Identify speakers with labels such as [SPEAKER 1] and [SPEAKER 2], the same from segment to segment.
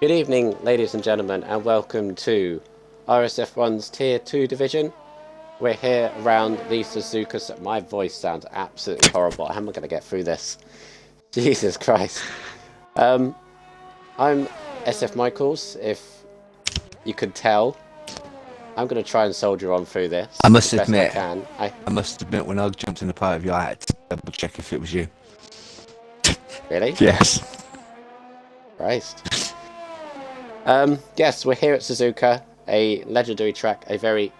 [SPEAKER 1] Good evening, ladies and gentlemen, and welcome to RSF1's Tier 2 division. We're here around the Suzuka. My voice sounds absolutely horrible. How am I going to get through this? Jesus Christ. I'm SF Michaels, if you could tell. I'm going to try and soldier on through this
[SPEAKER 2] I must
[SPEAKER 1] as best
[SPEAKER 2] admit,
[SPEAKER 1] I can.
[SPEAKER 2] I must admit, when I jumped in the part of you, I had to double check if it was you.
[SPEAKER 1] Really?
[SPEAKER 2] Yes.
[SPEAKER 1] Christ. Yes, we're here at Suzuka, a legendary track, a very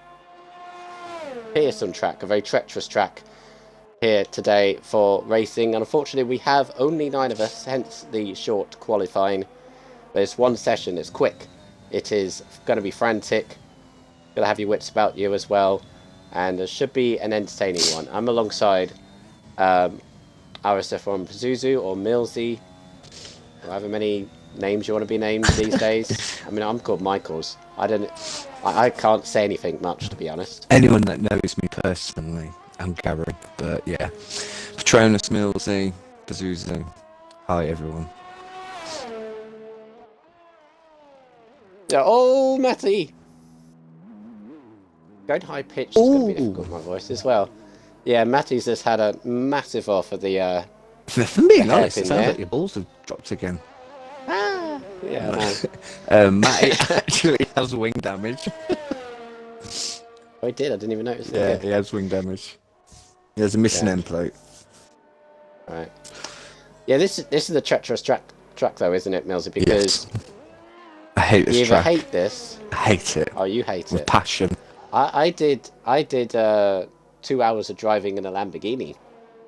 [SPEAKER 1] fearsome track, a very treacherous track here today for racing. And unfortunately, we have only 9 of us, hence the short qualifying. But it's one session, it's quick. It is going to be frantic. Going to have your wits about you as well. And it should be an entertaining one. I'm alongside RSF1 Pazuzu or Millsy, however many names you want to be named these days. I mean, I'm called Michaels. I can't say anything much, to be honest.
[SPEAKER 2] Anyone that knows me personally, I'm Gary. But yeah, Patronus, Millsy, Pazuzu. Hi everyone.
[SPEAKER 1] Yeah, oh, Matty! Going high pitched is going to be difficult with my voice as well. Yeah, Matty's just had a massive off of the.
[SPEAKER 2] If I'm being honest,
[SPEAKER 1] hairpin
[SPEAKER 2] it sounds
[SPEAKER 1] there.
[SPEAKER 2] like your balls have dropped again.
[SPEAKER 1] Yeah,
[SPEAKER 2] Matty actually has wing damage.
[SPEAKER 1] Oh, he did. I didn't even notice it.
[SPEAKER 2] Yeah, he has wing damage. He has a missing end plate.
[SPEAKER 1] Right. Yeah, this is the treacherous track though, isn't it, Millsy? Because
[SPEAKER 2] I hate this
[SPEAKER 1] you
[SPEAKER 2] track.
[SPEAKER 1] either hate this.
[SPEAKER 2] I hate it.
[SPEAKER 1] Oh, you hate
[SPEAKER 2] with
[SPEAKER 1] it.
[SPEAKER 2] passion.
[SPEAKER 1] I did 2 hours of driving in a Lamborghini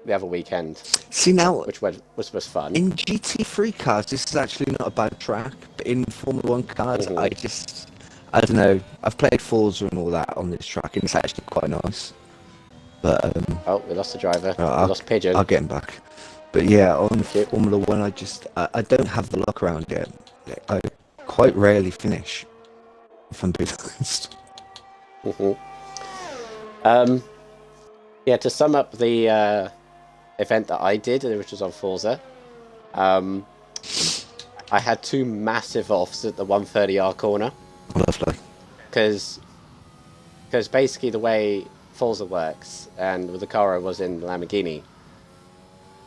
[SPEAKER 1] the other weekend.
[SPEAKER 2] See now,
[SPEAKER 1] which was fun.
[SPEAKER 2] In GT3 cars, this is actually not a bad track, but in Formula 1 cars, I don't know. I've played Forza and all that on this track, and it's actually quite nice. But
[SPEAKER 1] oh, we lost the driver. We lost Pigeon.
[SPEAKER 2] I'll get him back. But yeah, on Formula 1, I don't have the luck around it. I quite rarely finish, if I'm being honest.
[SPEAKER 1] Yeah, to sum up the event that I did, which was on Forza, I had 2 massive offs at the 130R corner.
[SPEAKER 2] Lovely.
[SPEAKER 1] Because basically the way Forza works, and with the car I was in, the Lamborghini,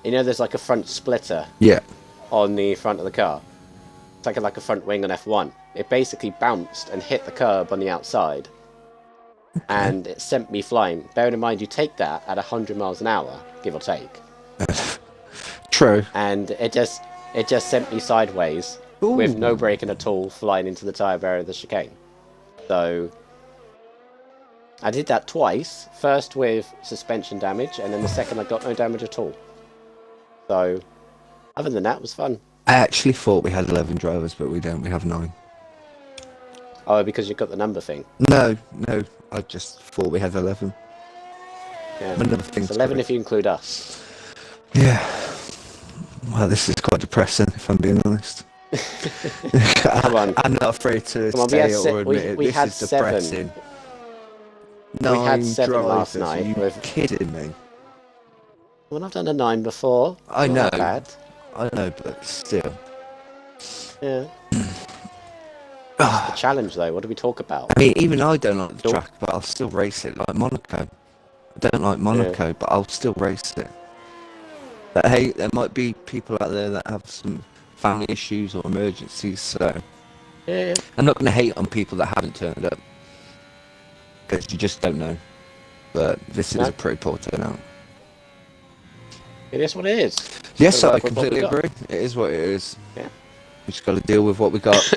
[SPEAKER 1] you know, there's like a front splitter.
[SPEAKER 2] Yeah.
[SPEAKER 1] On the front of the car. It's like a front wing on F1. It basically bounced and hit the curb on the outside. Okay. And it sent me flying. Bearing in mind, you take that at 100 miles an hour, give or take.
[SPEAKER 2] True.
[SPEAKER 1] And it just sent me sideways. Ooh. With no braking at all, flying into the tyre barrier of the chicane. So I did that twice. First with suspension damage, and then the second I got no damage at all. So other than that, it was fun.
[SPEAKER 2] I actually thought we had 11 drivers, but we don't. We have 9.
[SPEAKER 1] Oh, because you've got the number thing?
[SPEAKER 2] No. I just thought we had 11.
[SPEAKER 1] Yeah. It's 11 if you include us.
[SPEAKER 2] Yeah. Well, this is quite depressing, if I'm being honest.
[SPEAKER 1] Come on.
[SPEAKER 2] I'm not afraid to say it or admit it. This is depressing.
[SPEAKER 1] 9 we had 7 last night.
[SPEAKER 2] Are you kidding me?
[SPEAKER 1] Well, I've done a 9 before.
[SPEAKER 2] I know.
[SPEAKER 1] Not bad.
[SPEAKER 2] I know, but still.
[SPEAKER 1] Yeah. The challenge, though. What do we talk about?
[SPEAKER 2] I mean, even I don't like the track, but I'll still race it like Monaco. I don't like Monaco, but I'll still race it. But hey, there might be people out there that have some family issues or emergencies, so
[SPEAKER 1] yeah.
[SPEAKER 2] I'm not going to hate on people that haven't turned up, because you just don't know. But this is a pretty poor turnout.
[SPEAKER 1] It is what it is.
[SPEAKER 2] Yes, I completely agree. It is what it is.
[SPEAKER 1] Yeah.
[SPEAKER 2] We just got to deal with what we got.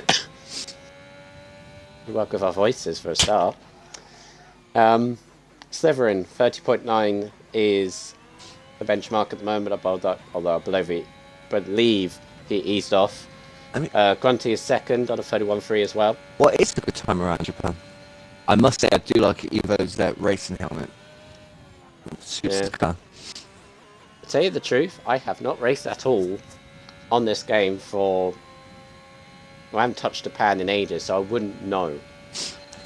[SPEAKER 1] We work with our voices for a start. Slytherin 30.9 is the benchmark at the moment, although I believe he eased off. I mean, Grunty is second on a 31.3 as well.
[SPEAKER 2] Well, it's a good time around Japan. I must say, I do like Evo's racing helmet. It suits the car.
[SPEAKER 1] To tell you the truth, I have not raced at all on this game for... I haven't touched a pan in ages, so I wouldn't know.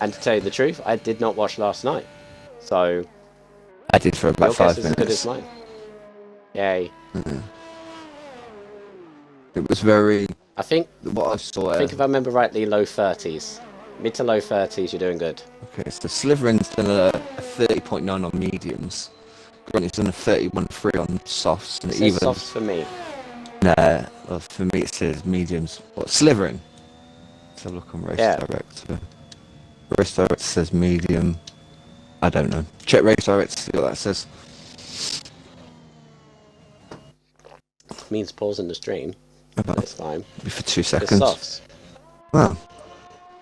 [SPEAKER 1] And to tell you the truth, I did not watch last night. So...
[SPEAKER 2] I did for about 5 minutes.
[SPEAKER 1] As good as mine. Yay.
[SPEAKER 2] It was very
[SPEAKER 1] I think
[SPEAKER 2] what I saw.
[SPEAKER 1] I think if I remember rightly, low 30s. Mid to low 30s, you're doing good.
[SPEAKER 2] Okay, so Slytherin's done a 30.9 on mediums. Grunt's done a 31.3 on softs. And
[SPEAKER 1] It says softs for me.
[SPEAKER 2] Nah, well, for me it says mediums. What, Slytherin? Let's have a look on Race Director. Race Director says medium. I don't know. Check Race Director, see what that says.
[SPEAKER 1] Means pausing the stream. That's fine.
[SPEAKER 2] Maybe for 2
[SPEAKER 1] It's
[SPEAKER 2] seconds.
[SPEAKER 1] softs.
[SPEAKER 2] Well,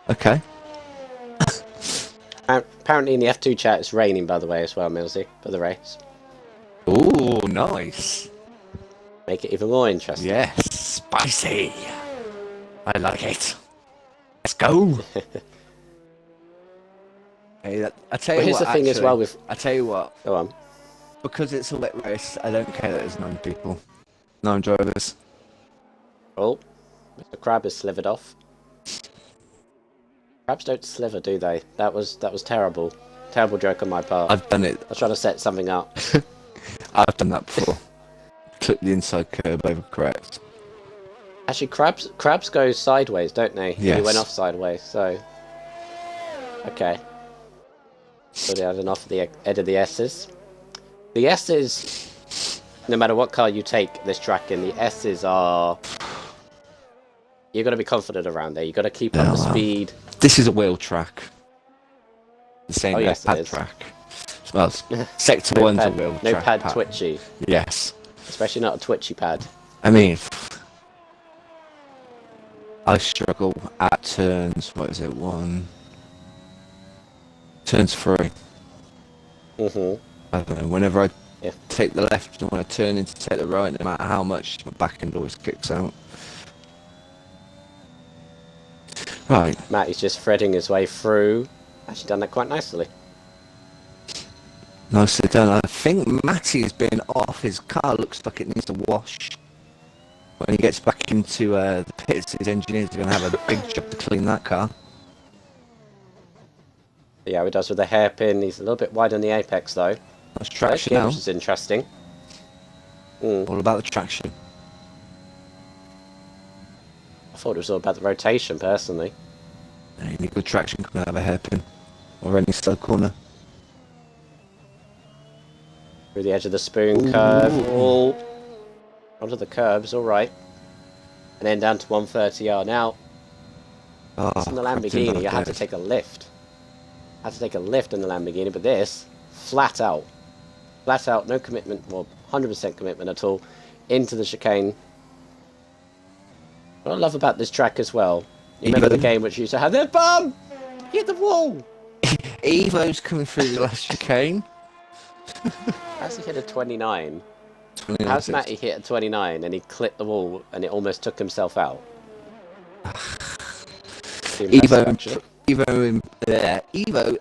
[SPEAKER 2] okay.
[SPEAKER 1] Apparently in the F2 chat it's raining, by the way, as well, Millsy, for the race.
[SPEAKER 2] Ooh, nice.
[SPEAKER 1] Make it even more interesting.
[SPEAKER 2] Yes, spicy. I like it. Let's go. Hey, I tell you
[SPEAKER 1] Here's
[SPEAKER 2] what,
[SPEAKER 1] the thing as well with...
[SPEAKER 2] I tell you what.
[SPEAKER 1] Go on.
[SPEAKER 2] Because it's a wet race, I don't care that there's 9 people. 9 drivers.
[SPEAKER 1] Oh, Mr. Crab is slivered off. Crabs don't sliver, do they? That was terrible. Terrible joke on my part.
[SPEAKER 2] I've done it.
[SPEAKER 1] I was trying to set something up.
[SPEAKER 2] I've done that before. Took the inside curb over correct.
[SPEAKER 1] Actually, crabs go sideways, don't they?
[SPEAKER 2] Yes.
[SPEAKER 1] He went off sideways, so... Okay. So they had an off at the end of the S's. The S's, no matter what car you take this track in, the S's are... You've got to be confident around there. You've got to keep up the speed.
[SPEAKER 2] This is a wheel track. The same
[SPEAKER 1] yes,
[SPEAKER 2] pad track. Well, Sector 1's a wheel track.
[SPEAKER 1] No pad twitchy.
[SPEAKER 2] Yes.
[SPEAKER 1] Especially not a twitchy pad.
[SPEAKER 2] I mean, I struggle at turns, what is it, 1? Turns 3. I don't know, whenever I take the left and when I turn in to take the right, no matter how much, my back end always kicks out. Right.
[SPEAKER 1] Matty's just threading his way through. Actually done that quite nicely.
[SPEAKER 2] Nicely done. I think Matty's been off. His car looks like it needs to wash. When he gets back into the pits, his engineers are going to have a big job to clean that car.
[SPEAKER 1] Yeah, he does with the hairpin. He's a little bit wide on the apex, though.
[SPEAKER 2] That's traction now.
[SPEAKER 1] Which is interesting.
[SPEAKER 2] All about the traction.
[SPEAKER 1] I thought it was all about the rotation, personally.
[SPEAKER 2] Any good traction coming out of a hairpin or any slow corner.
[SPEAKER 1] Through the edge of the spoon curve. All onto the curbs, all right. And then down to 130R. Now, it's in the Lamborghini, you have to take a lift. I had to take a lift in the Lamborghini, but this, flat out, no commitment, or 100% commitment at all, into the chicane. What I love about this track as well, you remember the game which used to have their bum hit the wall.
[SPEAKER 2] Evo's coming through the last chicane.
[SPEAKER 1] How's he hit a 29? How's Matty hit a 29 and he clipped the wall and it almost took himself out?
[SPEAKER 2] Evo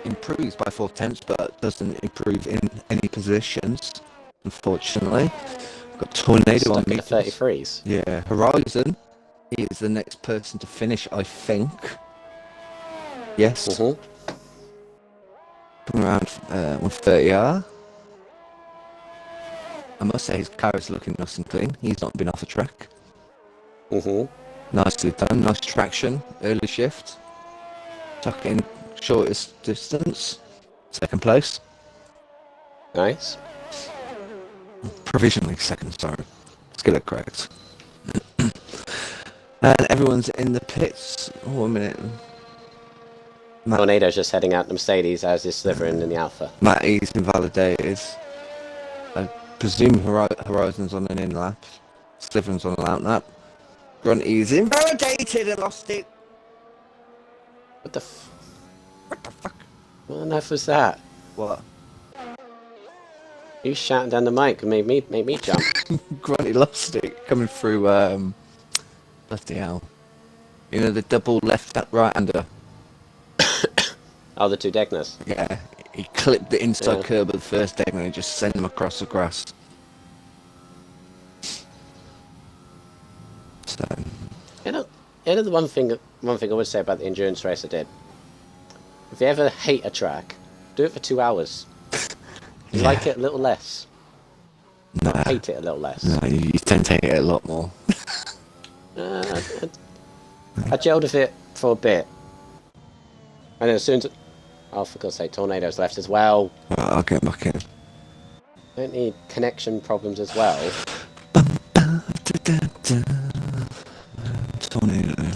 [SPEAKER 2] improves by 4/10, but doesn't improve in any positions, unfortunately. We've got Tornado on me.
[SPEAKER 1] 33s.
[SPEAKER 2] Yeah, Horizon is the next person to finish, I think. Yes. Coming around 130R. I must say his car is looking nice and clean. He's not been off the track. Nicely done. Nice traction. Early shift. Tuck in shortest distance. Second place.
[SPEAKER 1] Nice.
[SPEAKER 2] Provisionally second, sorry. Let's get it correct. And everyone's in the pits. Oh, a minute.
[SPEAKER 1] Tornado's just heading out the Mercedes, as is Slytherin in the Alpha.
[SPEAKER 2] Matty's invalidated. I presume Horizon's on an in-lap. Slytherin's on an out-lap. Grunty's invalidated and lost it.
[SPEAKER 1] What the fuck? What on earth was that?
[SPEAKER 2] What?
[SPEAKER 1] You shouting down the mic and made me jump.
[SPEAKER 2] Grunty lost it coming through, bloody hell. You know, the double left, right-hander.
[SPEAKER 1] Oh, the two Degners.
[SPEAKER 2] Yeah, he clipped the inside curb of the first Degner and just sent him across the grass. So...
[SPEAKER 1] You know the one thing I would say about the endurance race I did? If you ever hate a track, do it for 2 hours. You like it a little less.
[SPEAKER 2] Nah.
[SPEAKER 1] Hate it a little less.
[SPEAKER 2] No, you tend to hate it a lot more.
[SPEAKER 1] I gelled with it for a bit. And then as soon as... Oh, for God's sake, Tornado's left as well.
[SPEAKER 2] Right, I'll get back in.
[SPEAKER 1] Don't need connection problems as well.
[SPEAKER 2] Tornado.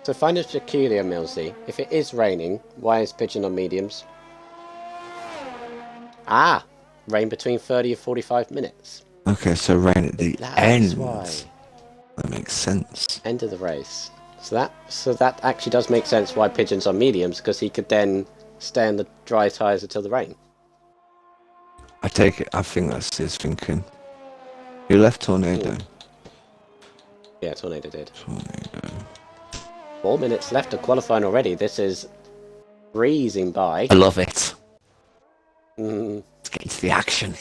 [SPEAKER 1] So find this peculiar, Millsy. If it is raining, why is Pigeon on mediums? Ah! Rain between 30 and 45 minutes.
[SPEAKER 2] Okay, so rain at the
[SPEAKER 1] That's
[SPEAKER 2] end.
[SPEAKER 1] why.
[SPEAKER 2] That makes sense.
[SPEAKER 1] End of the race. So that actually does make sense why Pigeon's on mediums, because he could then stay on the dry tyres until the rain.
[SPEAKER 2] I take it. I think that's his thinking. Who left Tornado?
[SPEAKER 1] Yeah, Tornado did.
[SPEAKER 2] Tornado.
[SPEAKER 1] 4 minutes left of qualifying already. This is breezing by.
[SPEAKER 2] I love it.
[SPEAKER 1] Mm.
[SPEAKER 2] Let's get into the action.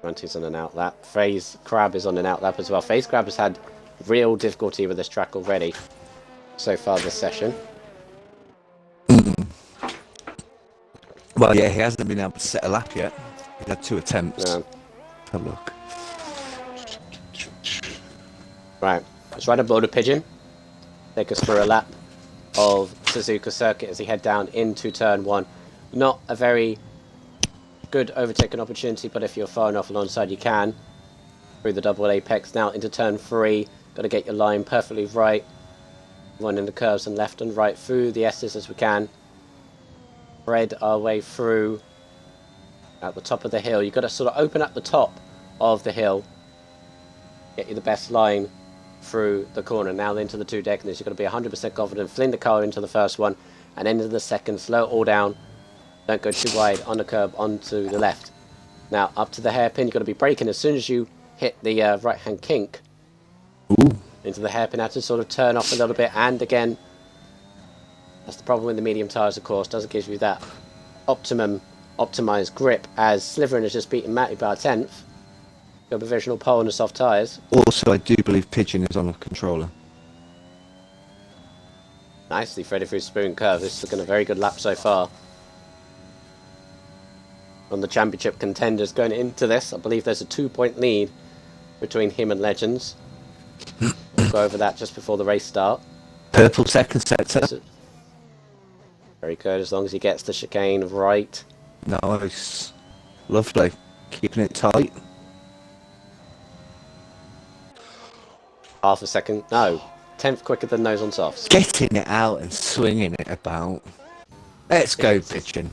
[SPEAKER 1] Grunty's on an out lap. FaZe Crab is on an out lap as well. FaZe Crab has had real difficulty with this track already so far this session.
[SPEAKER 2] Well, yeah, he hasn't been able to set a lap yet. He's had 2 attempts.
[SPEAKER 1] No.
[SPEAKER 2] Have a look.
[SPEAKER 1] Right, let's ride aboard a Pigeon. Take us through a lap of Suzuka Circuit as he head down into turn 1. Not a very good overtaking opportunity, but if you're far enough alongside you can. Through the double apex now into turn 3. Got to get your line perfectly right. Running the curves and left and right through the S's as we can. Thread our way through at the top of the hill. You've got to sort of open up the top of the hill. Get you the best line through the corner. Now into the 2 deckers. You've got to be 100% confident. Fling the car into the first one and into the second. Slow it all down. Don't go too wide on the curb onto the left. Now up to the hairpin. You've got to be braking as soon as you hit the right hand kink.
[SPEAKER 2] Ooh.
[SPEAKER 1] Into the hairpin. Have to sort of turn off a little bit. And again, that's the problem with the medium tyres, of course. Doesn't give you that optimised grip, as Slytherin has just beaten Matty by a 10th. Got a provisional pole on the soft tyres.
[SPEAKER 2] Also, I do believe Pigeon is on a controller.
[SPEAKER 1] Nicely threaded through spoon curve. This is looking a very good lap so far. On the championship contenders going into this, I believe there's a 2-point lead between him and Legends. We'll go over that just before the race start.
[SPEAKER 2] Purple second sector.
[SPEAKER 1] Very good, as long as he gets the chicane right.
[SPEAKER 2] Nice. Lovely. Keeping it tight.
[SPEAKER 1] Half a second. No. 10th quicker than nose on softs.
[SPEAKER 2] Getting it out and swinging it about. Let's go, Pigeon.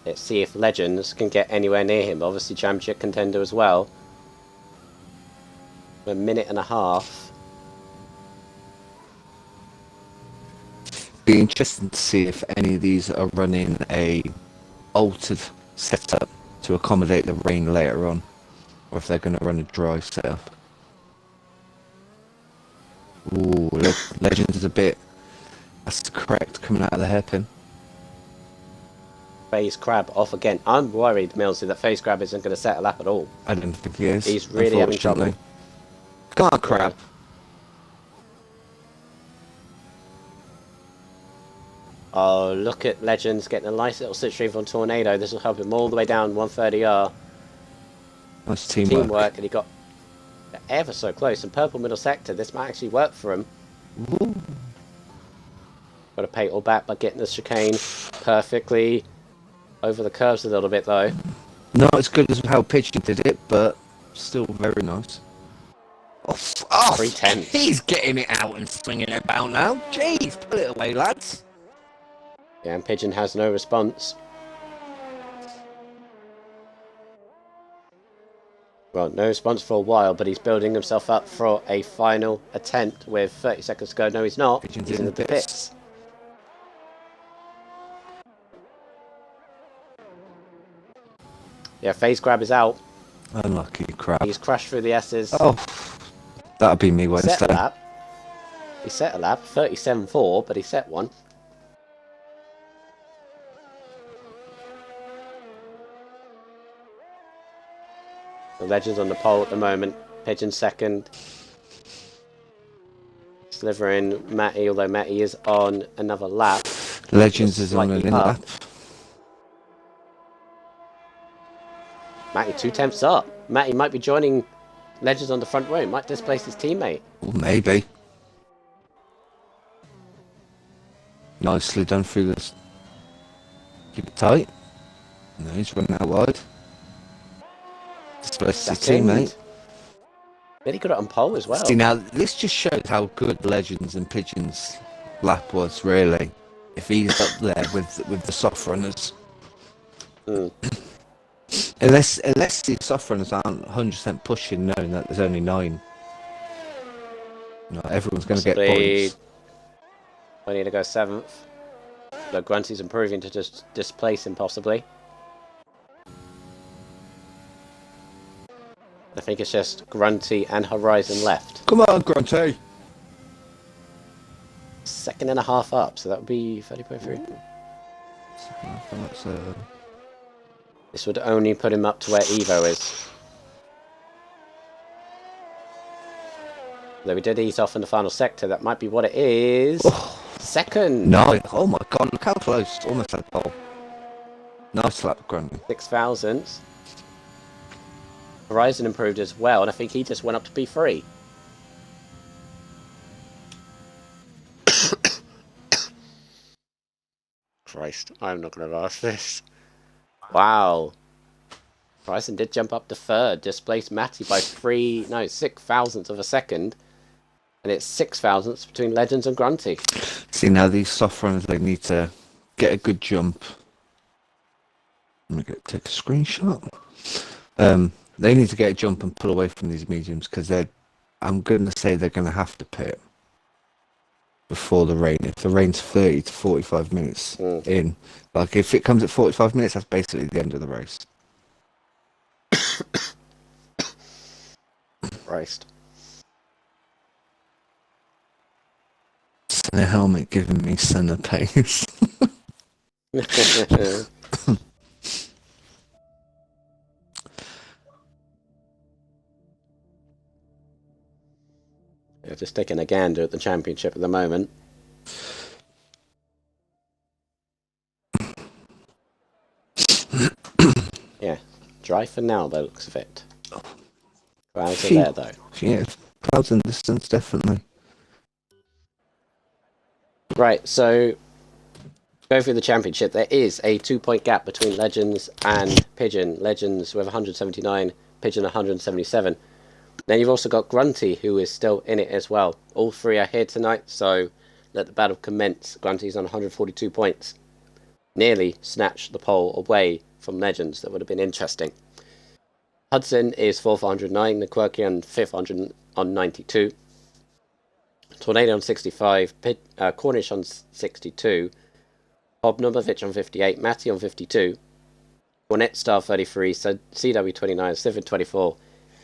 [SPEAKER 1] Let's see if Legends can get anywhere near him. Obviously, championship contender as well. A minute and a half.
[SPEAKER 2] Be interesting to see if any of these are running a altered setup to accommodate the rain later on, or if they're going to run a dry setup. Ooh, Legends is a bit. That's correct, coming out of the hairpin.
[SPEAKER 1] FaZe Crab off again. I'm worried, Millsy, that FaZe Crab isn't going to set a lap at all.
[SPEAKER 2] I don't think he is.
[SPEAKER 1] He's really having trouble.
[SPEAKER 2] Come on, Crab.
[SPEAKER 1] Oh, look at Legends getting a nice little slipstream on Tornado. This will help him all the way down 130R.
[SPEAKER 2] Nice teamwork.
[SPEAKER 1] And he got ever so close. In purple middle sector, this might actually work for him.
[SPEAKER 2] Ooh.
[SPEAKER 1] Got to pay it all back by getting the chicane perfectly over the curves a little bit, though.
[SPEAKER 2] Not as good as how Pigeon did it, but still very nice. Oh,
[SPEAKER 1] 310.
[SPEAKER 2] He's getting it out and swinging it about now. Jeez, put it away, lads.
[SPEAKER 1] Yeah, and Pigeon has no response. Well, no response for a while, but he's building himself up for a final attempt with 30 seconds to go. No, he's not.
[SPEAKER 2] Pigeon's
[SPEAKER 1] He's in the pits. Yeah, FaZe Crab is out.
[SPEAKER 2] Unlucky Crab.
[SPEAKER 1] He's crashed through the S's.
[SPEAKER 2] Oh, that'll be me
[SPEAKER 1] Set a
[SPEAKER 2] Wednesday.
[SPEAKER 1] lap. He set a lap, 37.4, but he set one. The Legends on the pole at the moment. Pigeon second. Slytherin, Matty, although Matty is on another lap.
[SPEAKER 2] Legends is on an
[SPEAKER 1] Slightly
[SPEAKER 2] in
[SPEAKER 1] up.
[SPEAKER 2] lap.
[SPEAKER 1] Matty 2 tenths up. Matty might be joining Legends on the front row. Might displace his teammate.
[SPEAKER 2] Well, maybe. Nicely done through this. Keep it tight. No, he's running out wide. Displaces his teammate.
[SPEAKER 1] Then he got it on pole as well.
[SPEAKER 2] See, now this just shows how good Legends and Pigeons lap was, really. If he's up there with the soft runners. Unless the soft runners aren't 100% pushing, knowing that there's only 9. No, everyone's going to get points.
[SPEAKER 1] I need to go 7th. Though Grunty's improving to just displace him, possibly. I think it's just Grunty and Horizon left.
[SPEAKER 2] Come on, Grunty!
[SPEAKER 1] 2.5 up, so that would be 30.3. This would only put him up to where Evo is. Though we did ease off in the final sector, that might be what it is. Oh. Second!
[SPEAKER 2] No, oh my god, look how close. Almost had pole. Nice slap, Grunty.
[SPEAKER 1] 6,000. Horizon improved as well, and I think he just went up to P3. Christ, I'm not going to last this. Wow. Horizon did jump up to 3rd, displaced Matty by 6 thousandths of a second. And it's 6 thousandths between Legends and Grunty.
[SPEAKER 2] See, now these soft runners, they need to get a good jump. I'm going to take a screenshot. They need to get a jump and pull away from these mediums because I'm going to say they're going to have to pit before the rain. If the rain's 30 to 45 minutes in, like if it comes at 45 minutes, that's basically the end of the race.
[SPEAKER 1] Christ.
[SPEAKER 2] Center helmet giving me center pace.
[SPEAKER 1] Yeah, just taking a gander at the championship at the moment. Yeah, dry for now by the looks of it. Clouds are there though.
[SPEAKER 2] Yeah, clouds in distance, definitely.
[SPEAKER 1] Right, so go through the championship. There is a 2-point gap between Legends and Pigeon. Legends with 179, Pigeon 177. Then you've also got Grunty, who is still in it as well. All three are here tonight, so let the battle commence. Grunty's on 142 points. Nearly snatched the pole away from Legends. That would have been interesting. Hudson is 4th on 109, the Quirky on 5th on 92. Tornado on 65, Cornish on 62, Hobnobovich on 58, Matty on 52, Cornet Star 33, CW 29, Civic 24,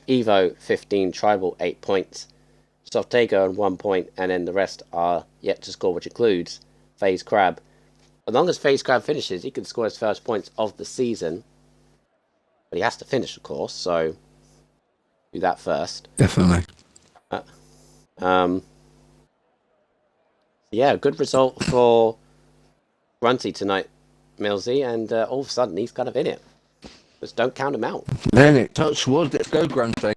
[SPEAKER 1] Evo 15, Tribal 8 points, Softego on 1 point, and then the rest are yet to score, which includes FaZe Crab. As long as FaZe Crab finishes, he can score his first points of the season. But he has to finish, of course, so do that first.
[SPEAKER 2] Definitely.
[SPEAKER 1] Yeah, good result for Grunty tonight, Millsy, and all of a sudden he's kind of in it. Just don't count him out.
[SPEAKER 2] Then it touch wood. Let's go, Grunty.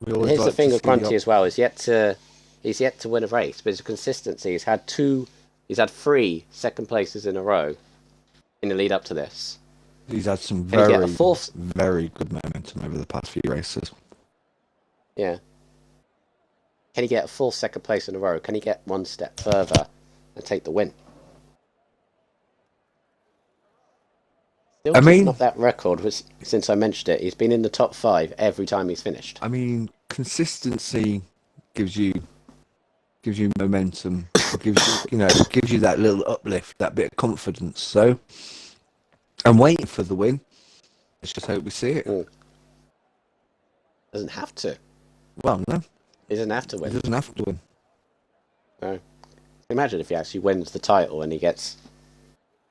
[SPEAKER 1] Here's the thing with Grunty as well: he's yet to win a race, but his consistency. He's had 3 second places in a row in the lead up to this.
[SPEAKER 2] He's had some very good momentum over the past few races.
[SPEAKER 1] Yeah. Can he get a 4th second place in a row? Can he get one step further and take the win? Still keeping up that record since I mentioned it. He's been in the top 5 every time he's finished.
[SPEAKER 2] I mean, consistency gives you momentum. gives you that little uplift, that bit of confidence. So I'm waiting for the win. Let's just hope we see it.
[SPEAKER 1] Doesn't have to.
[SPEAKER 2] Well, no.
[SPEAKER 1] He doesn't have to win.
[SPEAKER 2] He doesn't have to win.
[SPEAKER 1] No. Imagine if he actually wins the title and he gets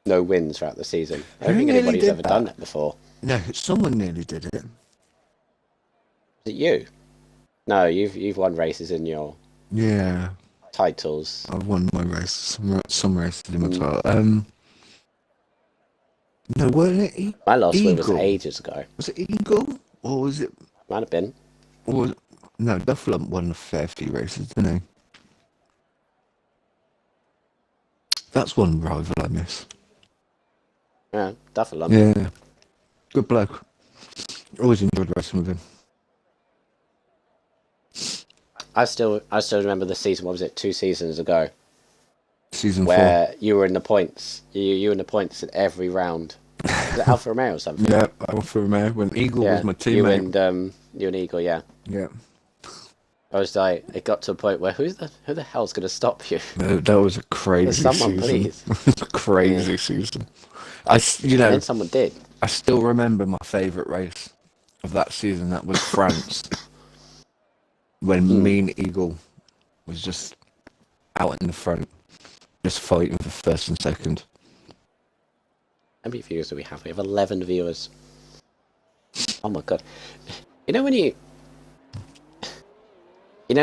[SPEAKER 1] no wins throughout the season. I don't think anybody's ever done that before.
[SPEAKER 2] No, someone nearly did it.
[SPEAKER 1] Is it you? No, you've won races in your titles.
[SPEAKER 2] I've won my races, some races in my title. No, wasn't it
[SPEAKER 1] My last win was
[SPEAKER 2] Eagle?
[SPEAKER 1] ages ago.
[SPEAKER 2] Was it Eagle? Or was it...
[SPEAKER 1] Might have been.
[SPEAKER 2] Or was it, no, Dufflump won a fair few races, didn't he? That's one rival I miss.
[SPEAKER 1] Yeah, Dufflump.
[SPEAKER 2] Yeah. Good bloke. Always enjoyed racing with him.
[SPEAKER 1] I still remember the season. What was it? 2 seasons ago,
[SPEAKER 2] Season 4.
[SPEAKER 1] where you were in the points. You were in the points at every round. Was it Alfa Romeo or something?
[SPEAKER 2] Yeah, Alfa Romeo. When Eagle was my teammate.
[SPEAKER 1] You and Eagle, yeah.
[SPEAKER 2] Yeah.
[SPEAKER 1] I was like, it got to a point where who the hell's going to stop you?
[SPEAKER 2] No, that was a crazy
[SPEAKER 1] Someone,
[SPEAKER 2] season.
[SPEAKER 1] please.
[SPEAKER 2] It was a crazy season.
[SPEAKER 1] And then someone did.
[SPEAKER 2] I still remember my favourite race of that season. That was France. When me and Eagle was just out in the front, just fighting for first and second.
[SPEAKER 1] How many viewers do we have? We have 11 viewers. Oh my god. You know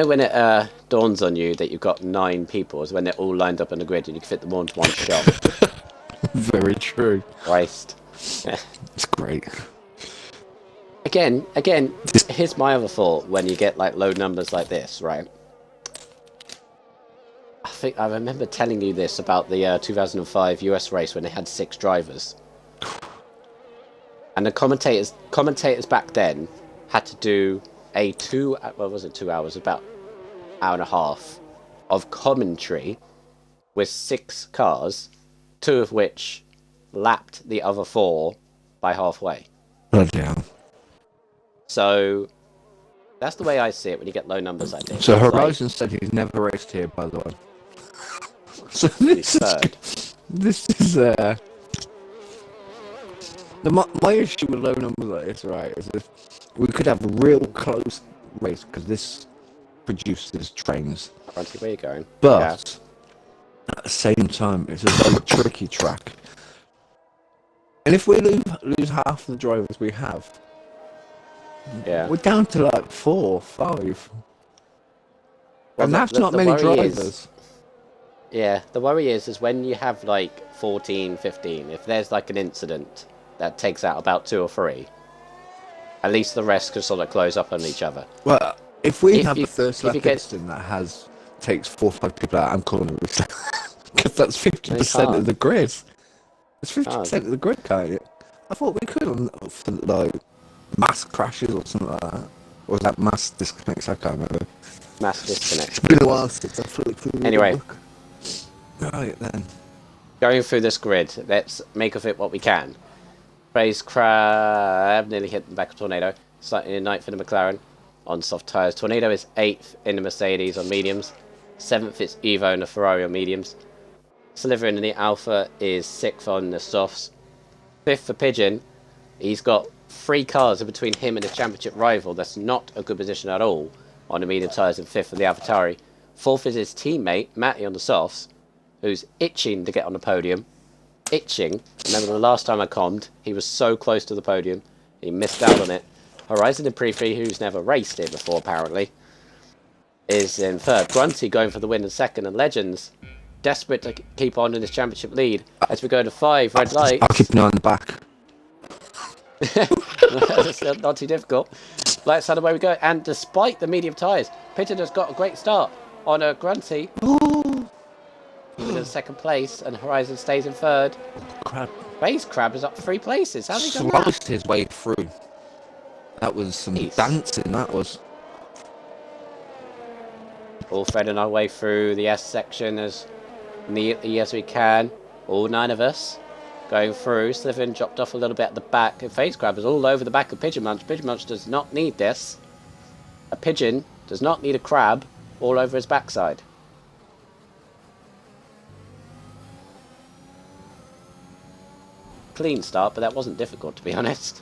[SPEAKER 1] when it dawns on you that you've got 9 people, is when they're all lined up on the grid and you can fit them all into one shot.
[SPEAKER 2] Very true.
[SPEAKER 1] Christ.
[SPEAKER 2] It's great.
[SPEAKER 1] Again, here's my other thought when you get like low numbers like this, right? I think I remember telling you this about the 2005 US race when they had 6 drivers. And the commentators back then had to do a 2 hours, about hour and a half of commentary with 6 cars, 2 of which lapped the other 4 by halfway.
[SPEAKER 2] Bloody hell.
[SPEAKER 1] So that's the way I see it when you get low numbers like this.
[SPEAKER 2] So Horizon said he's never raced here, by the way. So this is my issue with low numbers like this, right, is if we could have a real close race, because this produces trains.
[SPEAKER 1] Francie, where are you going?
[SPEAKER 2] But at the same time, it's a very tricky track. And if we lose half the drivers we have, we're down to like 4 or 5. Well, and that's not many drivers.
[SPEAKER 1] The worry is when you have like 14, 15, if there's like an incident that takes out about 2 or 3, at least the rest can sort of close up on each other.
[SPEAKER 2] Well, if we have the first lap incident that takes 4 or 5 people out, I'm calling it because that's 50% of the grid. It's 50% of the grid, can't it? I thought we could for like mass crashes or something like that. Or was that mass disconnects? I can't remember.
[SPEAKER 1] Mass disconnect.
[SPEAKER 2] It's been a while since I flipped through the
[SPEAKER 1] Anyway.
[SPEAKER 2] book. Right then.
[SPEAKER 1] Going through this grid, let's make of it what we can. Praise Crab nearly hit the back of Tornado. Slightly in 9th in the McLaren on soft tyres. Tornado is 8th in the Mercedes on mediums. 7th is Evo in the Ferrari on mediums. Sliver in the Alpha is 6th on the softs. 5th for Pigeon. He's got 3 cars in between him and his championship rival. That's not a good position at all on the medium tyres, and 5th for the AlphaTauri. 4th is his teammate, Matty, on the softs, who's itching to get on the podium. Itching. Remember the last time I commed, he was so close to the podium. He missed out on it. Horizon and Prefi, who's never raced it before apparently, is in 3rd. Grunty going for the win in 2nd, and Legends desperate to keep on in his championship lead as we go to 5 red lights.
[SPEAKER 2] I'll keep an eye on the back.
[SPEAKER 1] That's not too difficult. Lights out, away we go. And despite the medium tyres, Pigeon has got a great start on a Grunty. He's in 2nd place, and Horizon stays in 3rd.
[SPEAKER 2] Crab.
[SPEAKER 1] Face Crab is up 3 places. How's he done that?
[SPEAKER 2] Sliced his way through. That was some dancing, that was.
[SPEAKER 1] All threading our way through the S section as neatly as we can. All 9 of us going through. Sliverin dropped off a little bit at the back. Face Crab is all over the back of Pigeon Munch. Pigeon Munch does not need this. A pigeon does not need a crab all over his backside. Clean start, but that wasn't difficult, to be honest.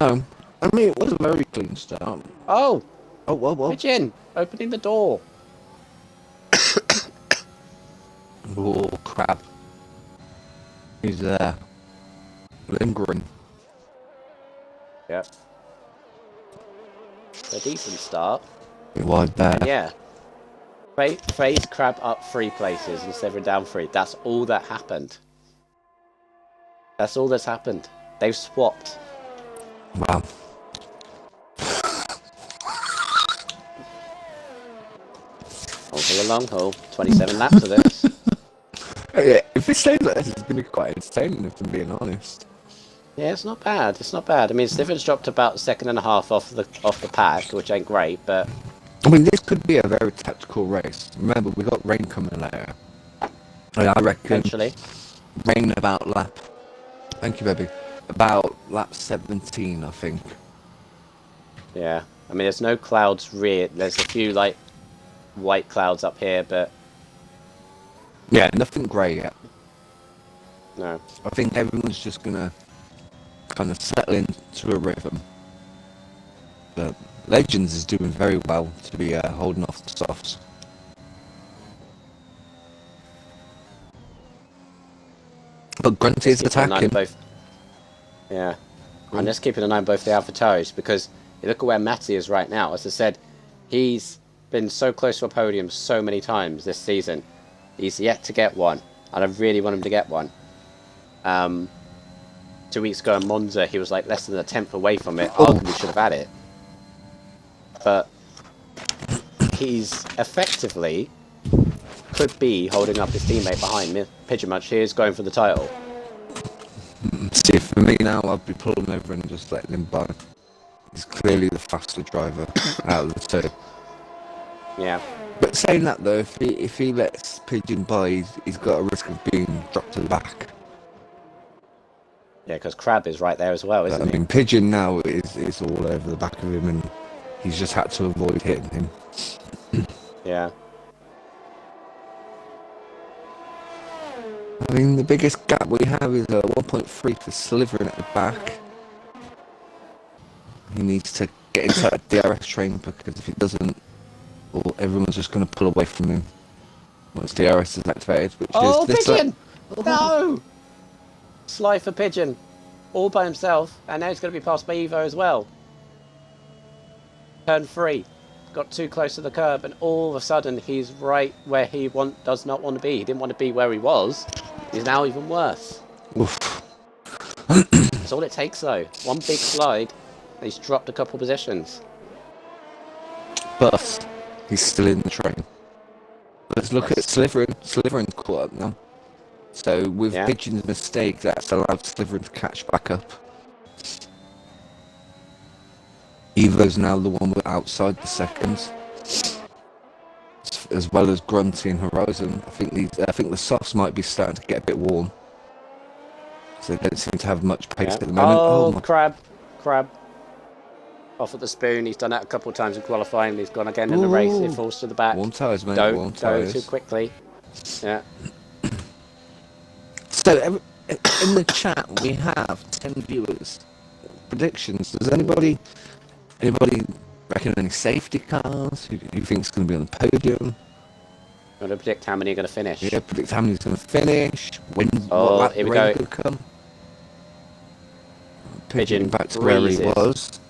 [SPEAKER 2] No. I mean, it was a very clean start.
[SPEAKER 1] Oh!
[SPEAKER 2] Oh, whoa.
[SPEAKER 1] Pigeon! Opening the door.
[SPEAKER 2] Oh, crap. He's there. Lingering.
[SPEAKER 1] Yep. A decent start.
[SPEAKER 2] Wide there.
[SPEAKER 1] And yeah. Face Crab up 3 places and Severin down 3. That's all that happened. That's all that's happened. They've swapped.
[SPEAKER 2] Wow.
[SPEAKER 1] Over the long haul. 27 laps of this.
[SPEAKER 2] Yeah, if it stays like this, it's going to be quite entertaining, if I'm being honest.
[SPEAKER 1] Yeah, it's not bad. It's not bad. I mean, Sliveren's dropped about a second and a half off the pack, which ain't great, but
[SPEAKER 2] I mean, this could be a very tactical race. Remember, we got rain coming later. And I reckon
[SPEAKER 1] eventually.
[SPEAKER 2] rain about lap. Thank you, baby. About lap 17, I think.
[SPEAKER 1] Yeah. I mean, there's no clouds rear. There's a few, like, white clouds up here, but
[SPEAKER 2] Yeah, nothing grey yet.
[SPEAKER 1] no.
[SPEAKER 2] I think everyone's just going to kind of settle into a rhythm. But Legends is doing very well to be holding off the softs. But Grunty is attacking.
[SPEAKER 1] Yeah. I'm just keeping an eye on both the AlphaTauris, because you look at where Matty is right now. As I said, he's been so close to a podium so many times this season. He's yet to get one, and I really want him to get one. 2 weeks ago in Monza, he was like less than a tenth away from it. Arguably should have had it. But he's effectively could be holding up his teammate behind me. Pigeon Munch here is going for the title.
[SPEAKER 2] See, for me now, I'd be pulling over and just letting him by. He's clearly the faster driver out of the two.
[SPEAKER 1] Yeah.
[SPEAKER 2] But saying that though, if he lets Pigeon by, he's got a risk of being dropped to the back.
[SPEAKER 1] Yeah, because Crab is right there as well, isn't he?
[SPEAKER 2] I mean, Pigeon now is all over the back of him, and he's just had to avoid hitting him.
[SPEAKER 1] Yeah.
[SPEAKER 2] I mean, the biggest gap we have is 1.3 for Sliverin at the back. He needs to get inside the DRS train, because if he doesn't, well, everyone's just going to pull away from him once DRS is activated. Which is this
[SPEAKER 1] Pigeon! No! Sly for Pigeon. All by himself, and now he's going to be passed by Evo as well. Turn 3. Got too close to the curb, and all of a sudden he's right where he does not want to be. He didn't want to be where he was. He's now even worse.
[SPEAKER 2] Oof.
[SPEAKER 1] That's all it takes though. One big slide, and he's dropped a couple positions.
[SPEAKER 2] But he's still in the train. Let's look at Sliverin. Sliverin's caught up now. So with Pigeon's mistake, that's allowed Sliverin to catch back up. Evo's now the one outside the seconds, as well as Grunty and Horizon. I think the softs might be starting to get a bit warm, so they don't seem to have much pace at the moment.
[SPEAKER 1] Oh, Crab. Off at the spoon. He's done that a couple of times in qualifying. He's gone again in the race. It falls to the back.
[SPEAKER 2] Warm tyres, mate.
[SPEAKER 1] Don't go too quickly. Yeah.
[SPEAKER 2] So in the chat we have 10 viewers. Predictions. Does anybody reckon any safety cars? Who do you think is going to be on the podium?
[SPEAKER 1] I'm going to predict how many are going to finish.
[SPEAKER 2] Yeah, predict how many's going to finish. When?
[SPEAKER 1] Oh,
[SPEAKER 2] what
[SPEAKER 1] here we
[SPEAKER 2] rain
[SPEAKER 1] go.
[SPEAKER 2] could come.
[SPEAKER 1] Pigeon
[SPEAKER 2] back to where he
[SPEAKER 1] breezes.
[SPEAKER 2] was.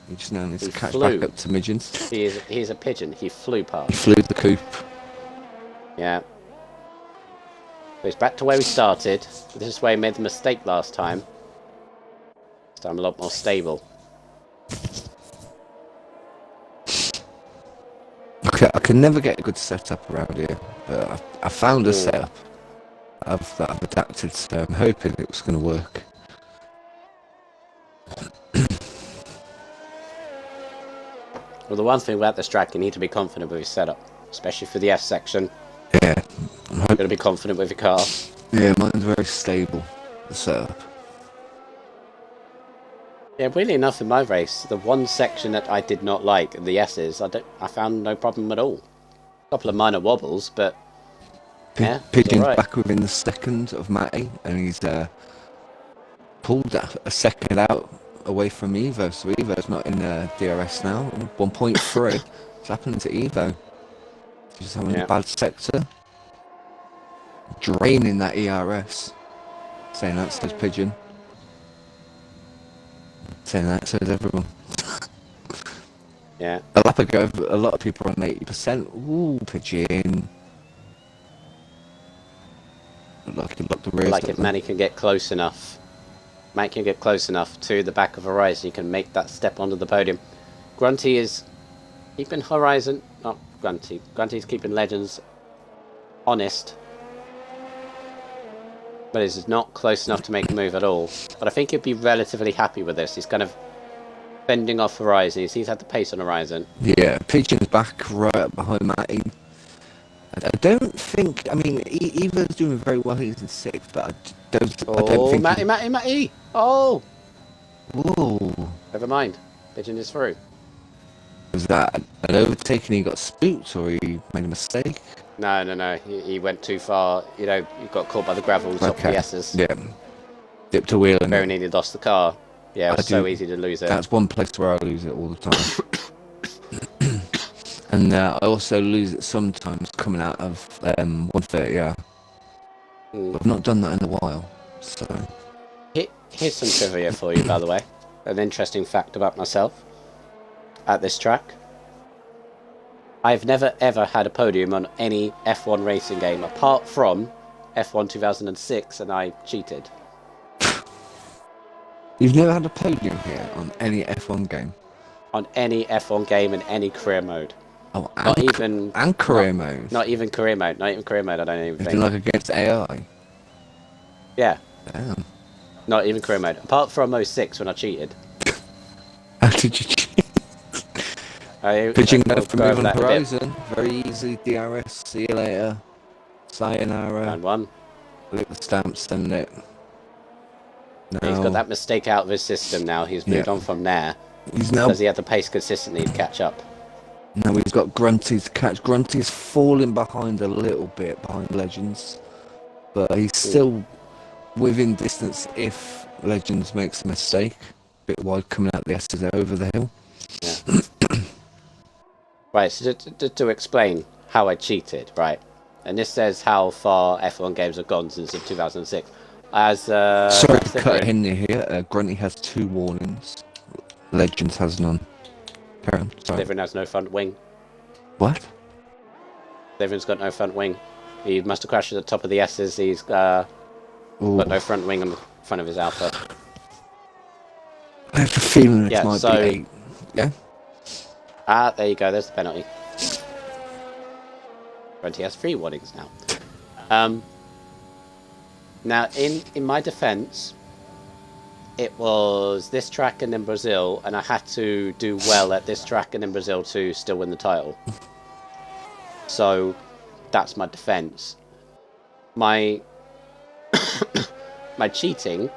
[SPEAKER 2] He just now needs to catch back up to Midgeons.
[SPEAKER 1] He's a pigeon. He flew past.
[SPEAKER 2] He flew the coop.
[SPEAKER 1] Yeah. So he's back to where he started. This is where he made the mistake last time. This time a lot more stable.
[SPEAKER 2] Okay, I can never get a good setup around here, but I found a setup that I've adapted, so I'm hoping it was going to work.
[SPEAKER 1] Well, the one thing about this track, you need to be confident with your setup, especially for the S section.
[SPEAKER 2] Yeah,
[SPEAKER 1] You've got to be confident with your car.
[SPEAKER 2] Yeah, mine's very stable, the setup.
[SPEAKER 1] Yeah, really enough in my race, the one section that I did not like, the S's, I found no problem at all. A couple of minor wobbles, but
[SPEAKER 2] Pigeon's
[SPEAKER 1] right.
[SPEAKER 2] back within the second of Matty, and he's pulled a second out away from Evo, so Evo's not in DRS now. 1.3. What's happening to Evo? He's having a bad sector. Draining that ERS. Saying that says Pigeon. Saying that says everyone.
[SPEAKER 1] Yeah.
[SPEAKER 2] A lap ago, a lot of people are on 80%. Ooh, Pigeon. Look the rear.
[SPEAKER 1] Like if Manny can get close enough. Mike can get close enough to the back of Horizon, you can make that step onto the podium. Grunty is keeping Horizon, not Grunty. Grunty's keeping Legends honest, but is not close enough to make a move at all. But I think he'd be relatively happy with this. He's kind of fending off Horizon. He's had the pace on Horizon.
[SPEAKER 2] Yeah, Pigeon's back right up behind Matty. I don't think. I mean, Eva's doing very well. He's in sixth, but I don't think.
[SPEAKER 1] Matty! Oh!
[SPEAKER 2] Whoa!
[SPEAKER 1] Never mind. Pigeon is through.
[SPEAKER 2] Was that an overtaking? He got spooked, or he made a mistake?
[SPEAKER 1] No. He went too far. You know, he got caught by the gravel on top of the S's.
[SPEAKER 2] Yeah. Dipped a wheel in
[SPEAKER 1] Very
[SPEAKER 2] it.
[SPEAKER 1] nearly lost the car. Yeah, it was so easy to lose it.
[SPEAKER 2] That's one place where I lose it all the time. And I also lose it sometimes coming out of 130R. I've not done that in a while, so...
[SPEAKER 1] Here's some trivia for you, by the way. An interesting fact about myself at this track. I've never ever had a podium on any F1 racing game apart from F1 2006, and I cheated.
[SPEAKER 2] You've never had a podium here on any F1 game?
[SPEAKER 1] On any F1 game in any career mode.
[SPEAKER 2] Oh,
[SPEAKER 1] not even...
[SPEAKER 2] And career mode?
[SPEAKER 1] Not even career mode. Not even career mode, I don't even think.
[SPEAKER 2] Like against AI?
[SPEAKER 1] Yeah.
[SPEAKER 2] Damn.
[SPEAKER 1] Not even career mode. Apart from 06 when I cheated.
[SPEAKER 2] How did you cheat? Pigeon go from Moving Horizon. Very easy. DRS. See you later. Sayonara.
[SPEAKER 1] Round one.
[SPEAKER 2] Look at the stamps, send it.
[SPEAKER 1] No. He's got that mistake out of his system now. He's moved on from there. Because he had the pace consistently to catch up.
[SPEAKER 2] Now he's got Grunty to catch. Grunty's falling behind a little bit, behind Legends. But he's still within distance if Legends makes a mistake. A bit wide coming out the S's over the hill.
[SPEAKER 1] Yeah. Right, so to explain how I cheated, right? And this says how far F1 games have gone since 2006.
[SPEAKER 2] Sorry to cut in here. Grunty has 2 warnings. Legends has none. Carry on. Sorry.
[SPEAKER 1] Slytherin has no front wing.
[SPEAKER 2] What?
[SPEAKER 1] Slytherin's got no front wing. He must have crashed at the top of the S's. He's got no front wing on the front of his Alpha.
[SPEAKER 2] I have a feeling it might be 8. Yeah?
[SPEAKER 1] Ah, there you go. There's the penalty. Grunty has 3 warnings now. Now, in my defence, it was this track and then Brazil, and I had to do well at this track and then Brazil to still win the title. So, that's my defence. My my cheating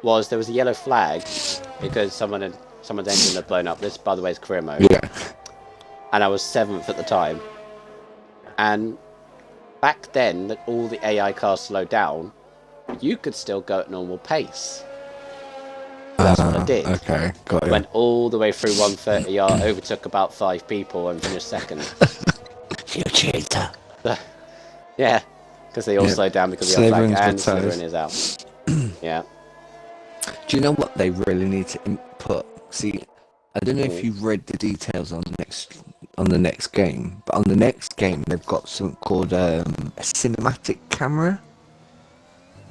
[SPEAKER 1] was there was a yellow flag because someone's engine had blown up. This, by the way, is career mode.
[SPEAKER 2] Yeah.
[SPEAKER 1] And I was 7th at the time. And back then, that all the AI cars slowed down, you could still go at normal pace. So that's what I did.
[SPEAKER 2] Okay, got it.
[SPEAKER 1] Went all the way through 130R, overtook about 5 people and finished 2nd.
[SPEAKER 2] You cheater.
[SPEAKER 1] Yeah, because they all slowed down because of the flag, and Slytherin is out. Yeah.
[SPEAKER 2] Do you know what they really need to input? See, I don't know if you read the details on the next game, but on the next game they've got something called a cinematic camera.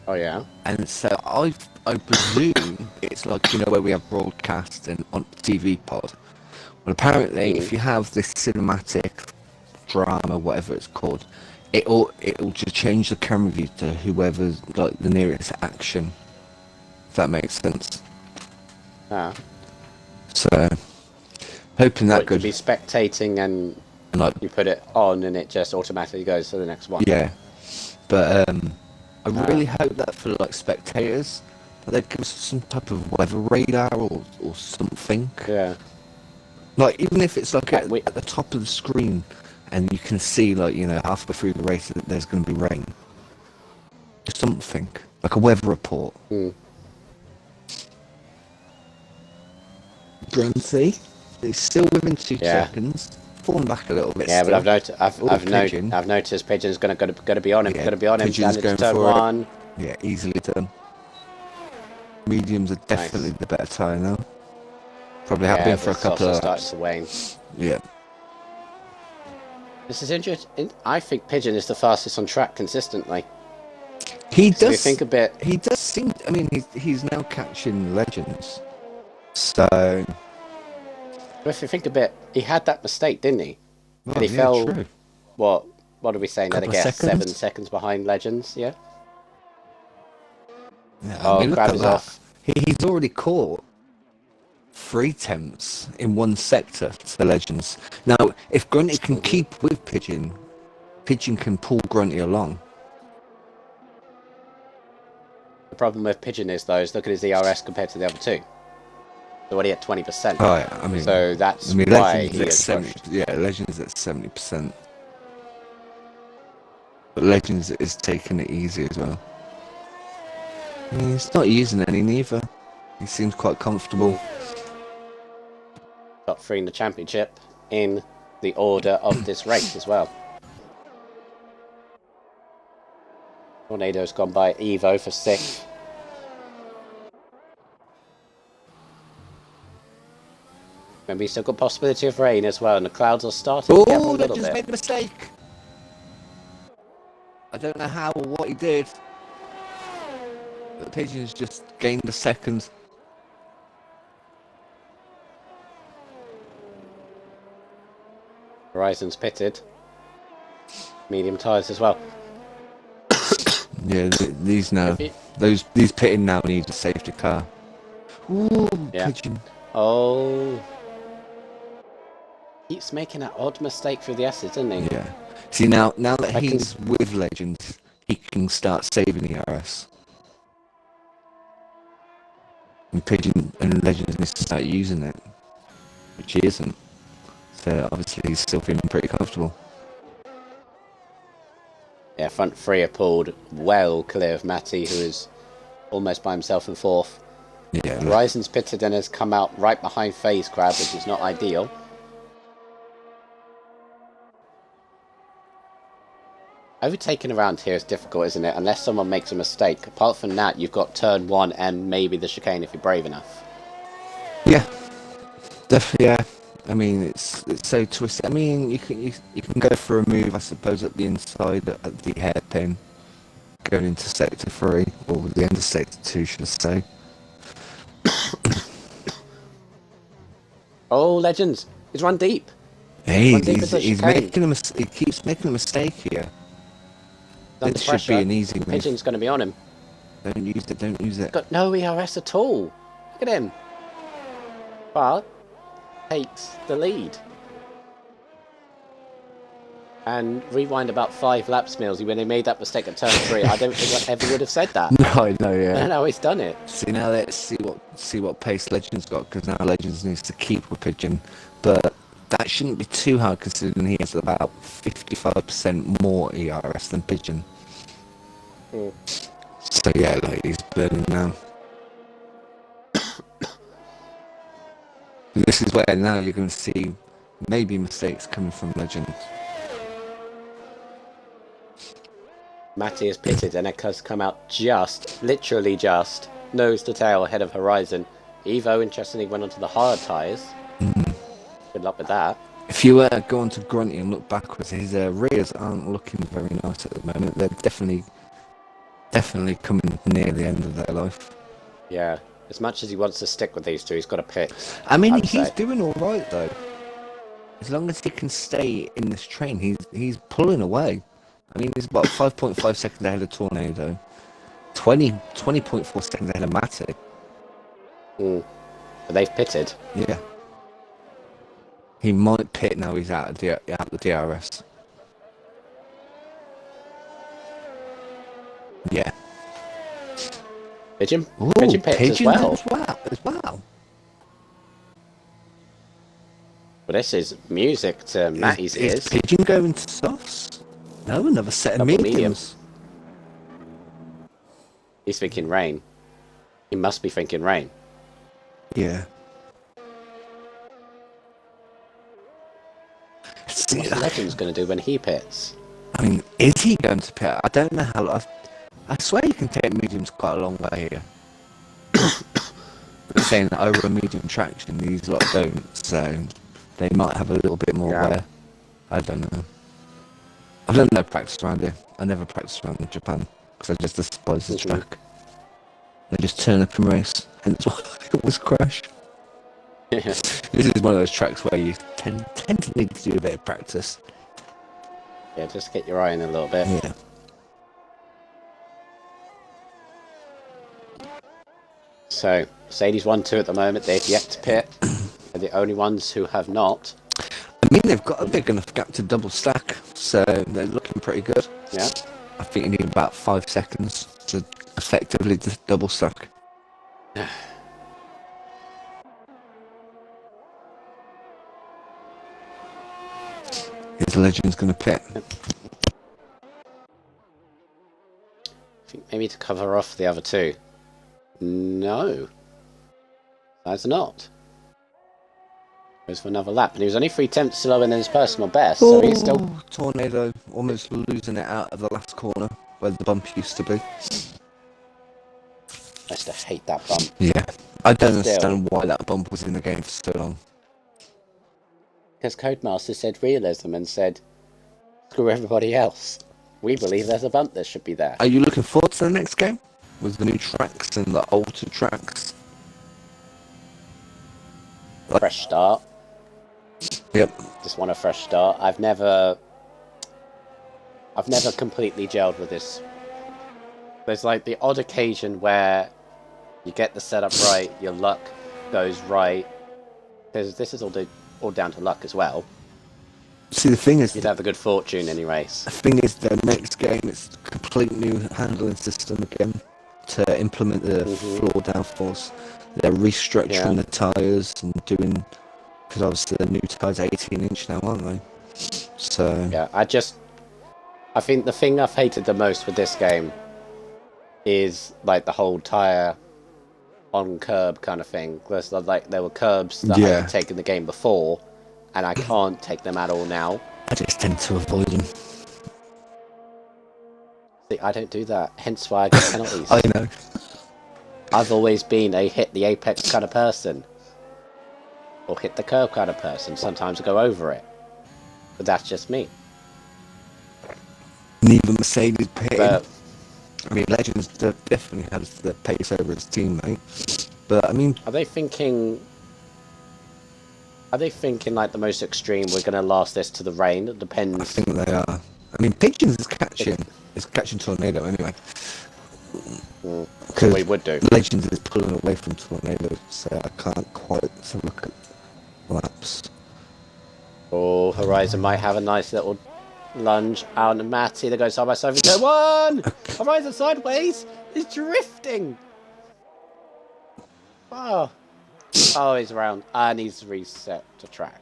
[SPEAKER 1] Oh yeah.
[SPEAKER 2] And so I presume it's like, you know, where we have broadcast and on TV pod. Well, apparently, if you have this cinematic drama, whatever it's called, it'll just change the camera view to whoever's like the nearest action. If that makes sense.
[SPEAKER 1] Ah.
[SPEAKER 2] So, hoping that
[SPEAKER 1] could be spectating and like you put it on and it just automatically goes to the next one.
[SPEAKER 2] Yeah, but I really hope that for like spectators, that they'd give us some type of weather radar or something.
[SPEAKER 1] Yeah.
[SPEAKER 2] Like even if it's like at the top of the screen, and you can see like, you know, halfway through the race that there's going to be rain. Something like a weather report. Grunty is still within 2 seconds. Falling back a little bit.
[SPEAKER 1] Yeah,
[SPEAKER 2] still.
[SPEAKER 1] but I've noticed Pigeon's gonna be on him.
[SPEAKER 2] Yeah,
[SPEAKER 1] gonna be on him.
[SPEAKER 2] Pigeon's going
[SPEAKER 1] turn
[SPEAKER 2] for
[SPEAKER 1] 1.
[SPEAKER 2] Yeah, easily done. Mediums are definitely the better tyre now. Probably have been for a couple of laps.
[SPEAKER 1] Starts to wane.
[SPEAKER 2] Yeah.
[SPEAKER 1] This is interesting. I think Pigeon is the fastest on track consistently.
[SPEAKER 2] He
[SPEAKER 1] So
[SPEAKER 2] does.
[SPEAKER 1] you think a bit.
[SPEAKER 2] He does seem. I mean, he's now catching legends. So.
[SPEAKER 1] If you think a bit, he had that mistake, didn't he?
[SPEAKER 2] Well,
[SPEAKER 1] And he
[SPEAKER 2] yeah,
[SPEAKER 1] fell.
[SPEAKER 2] true.
[SPEAKER 1] What are we saying? Let
[SPEAKER 2] Couple
[SPEAKER 1] I
[SPEAKER 2] of
[SPEAKER 1] guess
[SPEAKER 2] seconds.
[SPEAKER 1] 7 seconds behind legends. Yeah.
[SPEAKER 2] Yeah,
[SPEAKER 1] Oh,
[SPEAKER 2] I mean, look
[SPEAKER 1] crab
[SPEAKER 2] at
[SPEAKER 1] is
[SPEAKER 2] that.
[SPEAKER 1] off.
[SPEAKER 2] He's already caught 3 attempts in one sector to the legends. Now, if Grunty can keep with Pigeon, Pigeon can pull Grunty along.
[SPEAKER 1] The problem with Pigeon is though, look at his ERS compared to the other two. He's already at 20%.
[SPEAKER 2] Oh, yeah, I mean,
[SPEAKER 1] so that's why
[SPEAKER 2] Legends
[SPEAKER 1] he
[SPEAKER 2] at
[SPEAKER 1] is
[SPEAKER 2] 70.
[SPEAKER 1] pushed.
[SPEAKER 2] Yeah, Legends at 70%. But Legends is taking it easy as well. He's not using any neither. He seems quite comfortable.
[SPEAKER 1] Top 3 in the championship in the order of this race as well. Tornado's gone by Evo for 6th. Remember, he's still got possibility of rain as well, and the clouds are starting to gather a little
[SPEAKER 2] Legends
[SPEAKER 1] bit.
[SPEAKER 2] made a mistake. I don't know how or what he did. But Pigeon's just gained a second.
[SPEAKER 1] Horizon's pitted. Medium tyres as well.
[SPEAKER 2] Yeah, these now, these pitting now need a safety car. Ooh,
[SPEAKER 1] Yeah.
[SPEAKER 2] Pigeon.
[SPEAKER 1] Oh. Keeps making that odd mistake through the S's, doesn't he?
[SPEAKER 2] Yeah. See, now that he's with Legends, he can start saving the RS. And Pigeon and Legends needs to start using it, which he isn't. So obviously he's still feeling pretty comfortable.
[SPEAKER 1] Yeah, front 3 are pulled well clear of Matty, who is almost by himself in 4th.
[SPEAKER 2] Yeah.
[SPEAKER 1] Horizon's pitted and has come out right behind FaZe Crab, which is not ideal. Overtaking around here is difficult, isn't it? Unless someone makes a mistake. Apart from that, you've got turn 1 and maybe the chicane if you're brave enough.
[SPEAKER 2] Yeah. Definitely, yeah. I mean, it's so twisted. I mean, you can go for a move, I suppose, at the inside at the hairpin, going into sector 3 or the end of sector 2, should I say?
[SPEAKER 1] Oh, Legends! He's run deep.
[SPEAKER 2] Hey, he's making a he keeps making a mistake here. This should be an easy move.
[SPEAKER 1] Pigeon's going to be on him.
[SPEAKER 2] Don't use it. Don't use it.
[SPEAKER 1] Got no ERS at all. Look at him. But takes the lead. And rewind about 5 laps, Millsy, when he made that mistake at turn 3. I don't think I ever would have said that.
[SPEAKER 2] No, I know, yeah.
[SPEAKER 1] And now he's done it.
[SPEAKER 2] See, now let's see what pace Legends got, because now Legends needs to keep with Pigeon, but that shouldn't be too hard considering he has about 55% more ERS than Pigeon. So yeah, like he's burning now. This is where now you're going to see maybe mistakes coming from Legends.
[SPEAKER 1] Matty is pitted and it has come out literally just, nose to tail ahead of Horizon. Evo, interestingly, went onto the hard tyres. Good luck with that.
[SPEAKER 2] If you go on to Grunty and look backwards, his rears aren't looking very nice at the moment. They're definitely coming near the end of their life.
[SPEAKER 1] Yeah, as much as he wants to stick with these two, he's got to pit.
[SPEAKER 2] I mean, he's doing all right though. As long as he can stay in this train, he's pulling away. I mean, he's about 5.5 seconds ahead of Tornado, 20.4 seconds ahead of Matty.
[SPEAKER 1] But they've pitted.
[SPEAKER 2] Yeah. He might pit now he's out of the DRS. Yeah.
[SPEAKER 1] Pigeon?
[SPEAKER 2] Ooh,
[SPEAKER 1] Pigeon pits as well.
[SPEAKER 2] As well.
[SPEAKER 1] Well, this is music to Matty's ears.
[SPEAKER 2] Is Pigeon going to softs? No, another set of mediums.
[SPEAKER 1] He's thinking rain. He must be thinking rain.
[SPEAKER 2] Yeah.
[SPEAKER 1] What's the Legend's going to do when he pits?
[SPEAKER 2] I mean, is he going to pit? I don't know how. I swear you can take mediums quite a long way here. They're saying that over a medium traction, these lot don't, so they might have a little bit more wear. I don't know. I've done no practice around here. I never practiced around in Japan. because I just despise the track. They just turn up and race, hence why I always crash.
[SPEAKER 1] Yeah.
[SPEAKER 2] This is one of those tracks where you tend to need to do a bit of practice.
[SPEAKER 1] Yeah, just get your eye in a little bit.
[SPEAKER 2] Yeah.
[SPEAKER 1] So, Mercedes 1-2 at the moment. They've yet to pit. They're the only ones who have not.
[SPEAKER 2] I mean, they've got a big enough gap to double stack, so they're looking pretty good.
[SPEAKER 1] Yeah.
[SPEAKER 2] I think you need about 5 seconds to effectively double stack. His Legend's going to pit.
[SPEAKER 1] I think maybe to cover off the other two. No. That's not. Goes for another lap, and he was only 3/10 slower than his personal best, so he's still...
[SPEAKER 2] Tornado, almost losing it out of the last corner, where the bump used to be.
[SPEAKER 1] I used to hate that bump.
[SPEAKER 2] Yeah, I don't understand why that bump was in the game for so long.
[SPEAKER 1] Because Codemaster said realism and said, screw everybody else. We believe there's a bump that should be there.
[SPEAKER 2] Are you looking forward to the next game? With the new tracks and the altered tracks?
[SPEAKER 1] Fresh start.
[SPEAKER 2] Yep.
[SPEAKER 1] Just want a fresh start. I've never completely gelled with this. There's like the odd occasion where you get the setup right, your luck goes right. This is all down to luck as well.
[SPEAKER 2] See, the thing is,
[SPEAKER 1] you'd have the good fortune in any race.
[SPEAKER 2] The thing is, the next game it's a complete new handling system again to implement the floor downforce. They're restructuring the tyres and doing, because obviously the new tyres are 18-inch now, aren't they? So
[SPEAKER 1] yeah, I think the thing I've hated the most with this game is like the whole tyre on curb kind of thing. Because like there were curbs that I could take in the game before, and I can't take them at all now.
[SPEAKER 2] I just tend to avoid them.
[SPEAKER 1] See, I don't do that. Hence why I get penalties.
[SPEAKER 2] I know.
[SPEAKER 1] I've always been a hit the apex kind of person. Or hit the curb kind of person. Sometimes I go over it. But that's just me.
[SPEAKER 2] Neither Mercedes pitting.
[SPEAKER 1] But,
[SPEAKER 2] I mean, Legends definitely has the pace over his teammate. But, I mean...
[SPEAKER 1] Are they thinking like the most extreme, we're going to last this to the rain? It depends.
[SPEAKER 2] I think they are. I mean, Pigeons is catching Tornado anyway.
[SPEAKER 1] Because we would do.
[SPEAKER 2] Legends is pulling away from Tornado, so I can't quite look at laps.
[SPEAKER 1] Oh, Horizon might have a nice little lunge out of Matty. They go side by side for turn one. Horizon sideways. He's drifting. Oh, he's around and he's reset to track.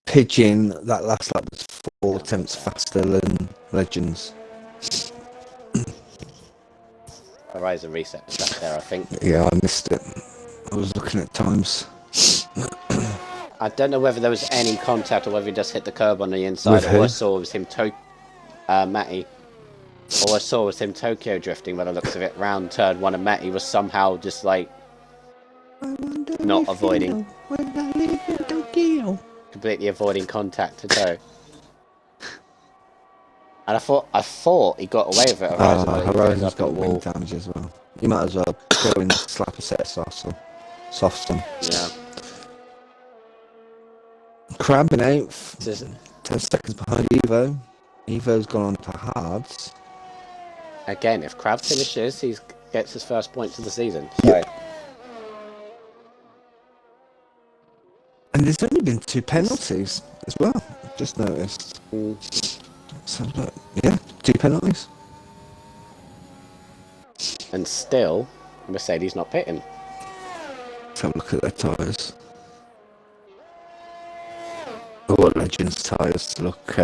[SPEAKER 2] Pigeon, that last lap was 4 attempts faster than Legends.
[SPEAKER 1] Horizon reset to track there, I think.
[SPEAKER 2] Yeah, I missed it. I was looking at times.
[SPEAKER 1] I don't know whether there was any contact or whether he just hit the curb on the inside. All I saw was him Matty. All I saw was him Tokyo drifting by the looks of it. Round turn one, and Matty was somehow just like not avoiding. Completely avoiding contact to toe. And I thought he got away with it.
[SPEAKER 2] Horizon's got wing damage as well. You might as well go and slap a set of softs.
[SPEAKER 1] Yeah.
[SPEAKER 2] Crab in 8th, 10 seconds behind Evo. Evo's gone on to hards.
[SPEAKER 1] Again, if Crab finishes, he gets his first points of the season. So.
[SPEAKER 2] Yeah. And there's only been 2 penalties as well. I've just noticed. So look, yeah, 2 penalties.
[SPEAKER 1] And still, Mercedes not pitting.
[SPEAKER 2] Let's have a look at their tyres. Oh, Legends tyres look,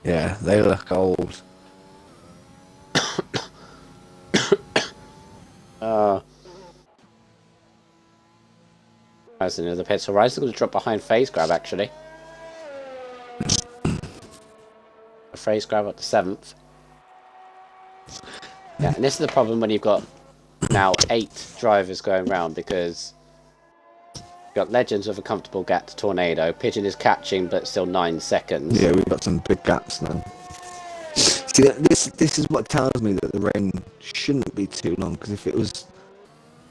[SPEAKER 2] yeah, they look old.
[SPEAKER 1] As in the pits, Horizon's going to drop behind Phase Grab actually. A Phase Grab up to 7th. Yeah, and this is the problem when you've got now 8 drivers going round, because you've got Legends with a comfortable gap to Tornado. Pigeon is catching, but still 9 seconds.
[SPEAKER 2] Yeah, we've got some big gaps now. See, this is what tells me that the rain shouldn't be too long, because if it was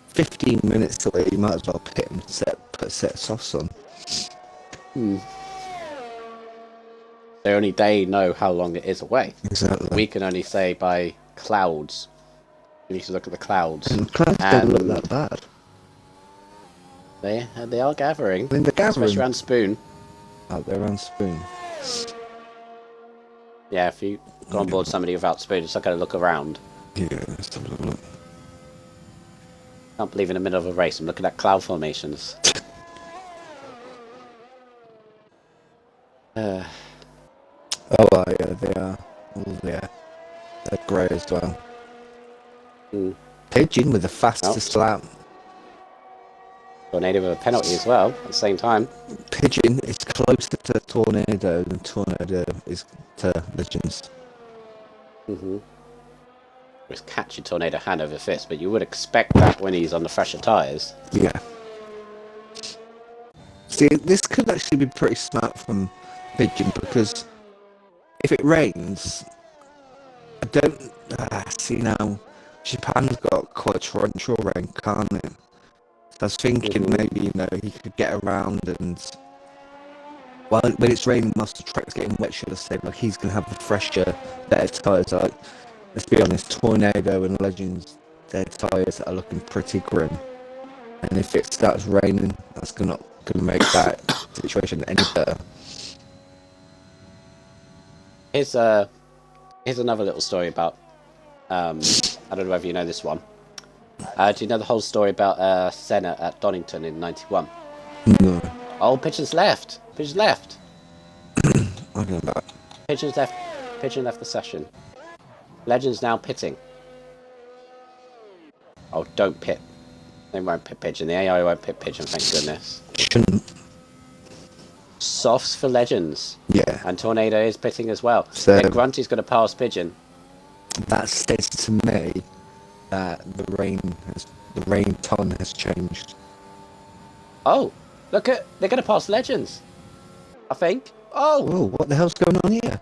[SPEAKER 2] 15 minutes away, you might as well pit and put a set of softs on.
[SPEAKER 1] Only they know how long it is away.
[SPEAKER 2] Exactly.
[SPEAKER 1] We can only say by clouds. We need to look at the clouds.
[SPEAKER 2] And the clouds don't look that bad.
[SPEAKER 1] They are gathering.
[SPEAKER 2] I mean, they're gathering.
[SPEAKER 1] Especially around Spoon.
[SPEAKER 2] Out there around Spoon.
[SPEAKER 1] Yeah, if you go on board somebody without Spoon, just look around.
[SPEAKER 2] Yeah, let's have a look.
[SPEAKER 1] Can't believe in the middle of a race I'm looking at cloud formations.
[SPEAKER 2] Oh, yeah, they are. Oh, yeah. They're grey as well. Pigeon with the fastest lap.
[SPEAKER 1] Tornado with a penalty as well, at the same time.
[SPEAKER 2] Pigeon is closer to Tornado than Tornado is to Legends.
[SPEAKER 1] Just catch your Tornado hand over fist, but you would expect that when he's on the fresher tyres.
[SPEAKER 2] Yeah. See, this could actually be pretty smart from Pigeon, because if it rains, I don't see now. Japan's got quite torrential rain, can't it? So I was thinking maybe he could get around and when it's raining, whilst the track's getting wet, should I say, like he's gonna have the fresher, better tyres. Like, let's be honest, Tornado and Legends, their tyres are looking pretty grim. And if it starts raining, that's gonna make that situation any better.
[SPEAKER 1] Here's another little story about. I don't know whether you know this one. Do you know the whole story about Senna at Donington in '91?
[SPEAKER 2] No.
[SPEAKER 1] Oh, Pigeon's left. Pigeon's left.
[SPEAKER 2] I don't know that.
[SPEAKER 1] Pigeon's left. Pigeon left the session. Legend's now pitting. Oh, don't pit. They won't pit Pigeon. The AI won't pit Pigeon, thank goodness.
[SPEAKER 2] Shouldn't.
[SPEAKER 1] Softs for Legends.
[SPEAKER 2] Yeah.
[SPEAKER 1] And Tornado is pitting as well.
[SPEAKER 2] So
[SPEAKER 1] then Grunty's going to pass Pigeon.
[SPEAKER 2] That says to me that the rain ton has changed.
[SPEAKER 1] Oh, look at, they're going to pass Legends, I think. Oh!
[SPEAKER 2] Whoa, what the hell's going on here?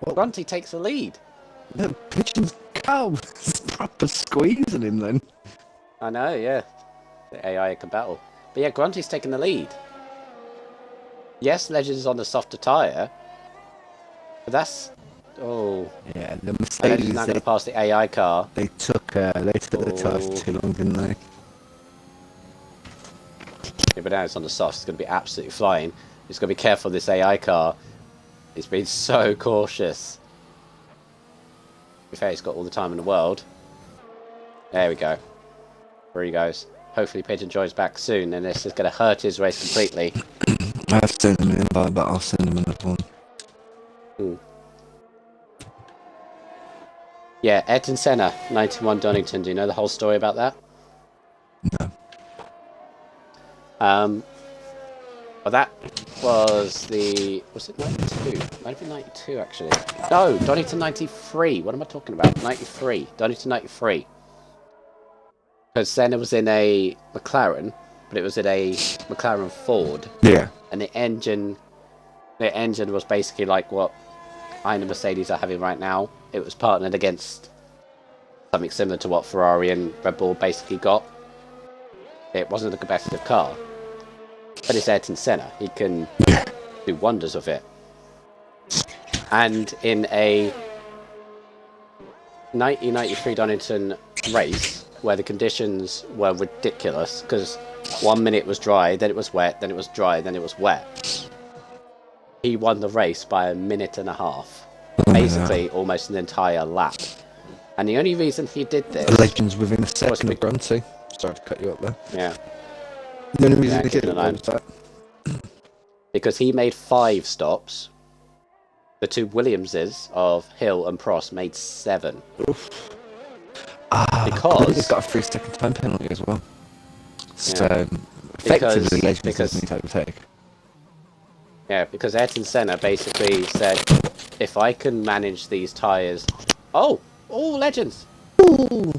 [SPEAKER 1] What? Grunty takes the lead.
[SPEAKER 2] The Pigeon's cow. It's proper squeezing him then.
[SPEAKER 1] I know, yeah. The AI can battle. But yeah, Grunty's taking the lead. Yes, Legends is on the softer tyre. But that's... Oh.
[SPEAKER 2] Yeah, the
[SPEAKER 1] Legends
[SPEAKER 2] Mercedes,
[SPEAKER 1] not going to pass the AI car.
[SPEAKER 2] they took the tyres for too long, didn't they?
[SPEAKER 1] Yeah, but now it's on the soft. It's going to be absolutely flying. It's going to be careful of this AI car. It's been so cautious. To be fair, he's got all the time in the world. There we go. There he goes. Hopefully Pigeon joins back soon, and this is going to hurt his race completely.
[SPEAKER 2] I've sent him an invite, but I'll send him another one.
[SPEAKER 1] Yeah, Ayrton Senna, 91 Donington. Do you know the whole story about that?
[SPEAKER 2] No.
[SPEAKER 1] Well, that was the... Was it 92? Might have been 92, actually. No, Donington 93. What am I talking about? 93. Donington 93. Because Senna was in a McLaren, but it was in a McLaren Ford.
[SPEAKER 2] Yeah.
[SPEAKER 1] And the engine was basically like what the Mercedes are having right now. It was partnered against something similar to what Ferrari and Red Bull basically got. It wasn't a competitive car. But it's Ayrton Senna. He can do wonders with it. And in a 1993 Donington race, where the conditions were ridiculous, because 1 minute was dry, then it was wet, then it was dry, then it was wet. He won the race by a minute and a half. Basically, almost an entire lap. And the only reason he did this...
[SPEAKER 2] Legends within a second of Grunty. Sorry to cut you up there.
[SPEAKER 1] Yeah.
[SPEAKER 2] The only reason he did it was that.
[SPEAKER 1] Because he made 5 stops. The two Williamses of Hill and Prost made 7.
[SPEAKER 2] Oof.
[SPEAKER 1] Because
[SPEAKER 2] he's got a 3-second time penalty as well. So,
[SPEAKER 1] yeah.
[SPEAKER 2] effectively, Legends doesn't need to overtake.
[SPEAKER 1] Yeah, because Ayrton Senna basically said, if I can manage these tyres... Oh! Legends!
[SPEAKER 2] Ooh!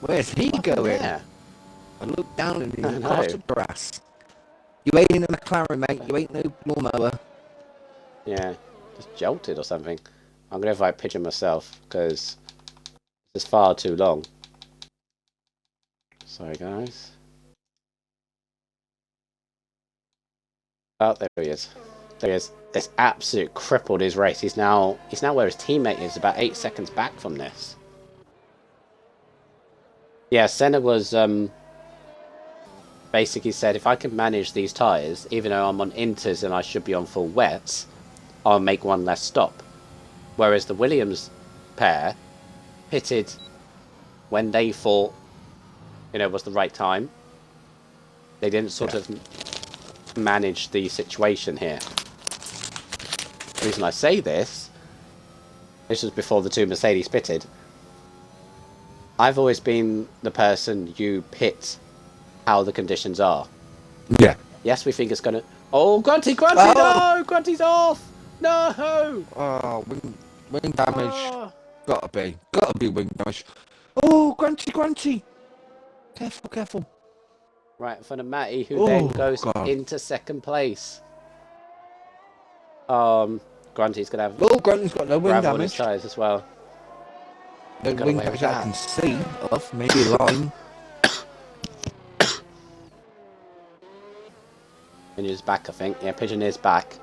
[SPEAKER 2] Where's he going?
[SPEAKER 1] Yeah.
[SPEAKER 2] I look down and he's across the grass. You ain't in a McLaren, mate. You ain't no lawnmower.
[SPEAKER 1] Yeah. Just jolted or something. I'm going to invite Pigeon myself, because this is far too long. Sorry, guys. Oh, there he is. There he is. This absolute crippled his race. He's now where his teammate is, about 8 seconds back from this. Yeah, Senna was basically said, if I can manage these tyres, even though I'm on inters and I should be on full wets, I'll make one less stop. Whereas the Williams pair pitted when they thought, was the right time. They didn't sort of manage the situation here. The reason I say this was before the two Mercedes pitted. I've always been the person you pit how the conditions are.
[SPEAKER 2] Yeah.
[SPEAKER 1] Yes, we think it's gonna. Oh, Grunty! No! Grunty's off! No!
[SPEAKER 2] Oh, wing damage. Oh. Gotta be wing damage. Oh, Grunty! Careful.
[SPEAKER 1] Right in front of Matty, who then goes into second place. Grunty's gonna have.
[SPEAKER 2] Oh, Grunty's got no wing damage
[SPEAKER 1] on his tyres as well.
[SPEAKER 2] No wing damage I can see of, maybe a line.
[SPEAKER 1] Pigeon is back, I think. Yeah, Pigeon is back.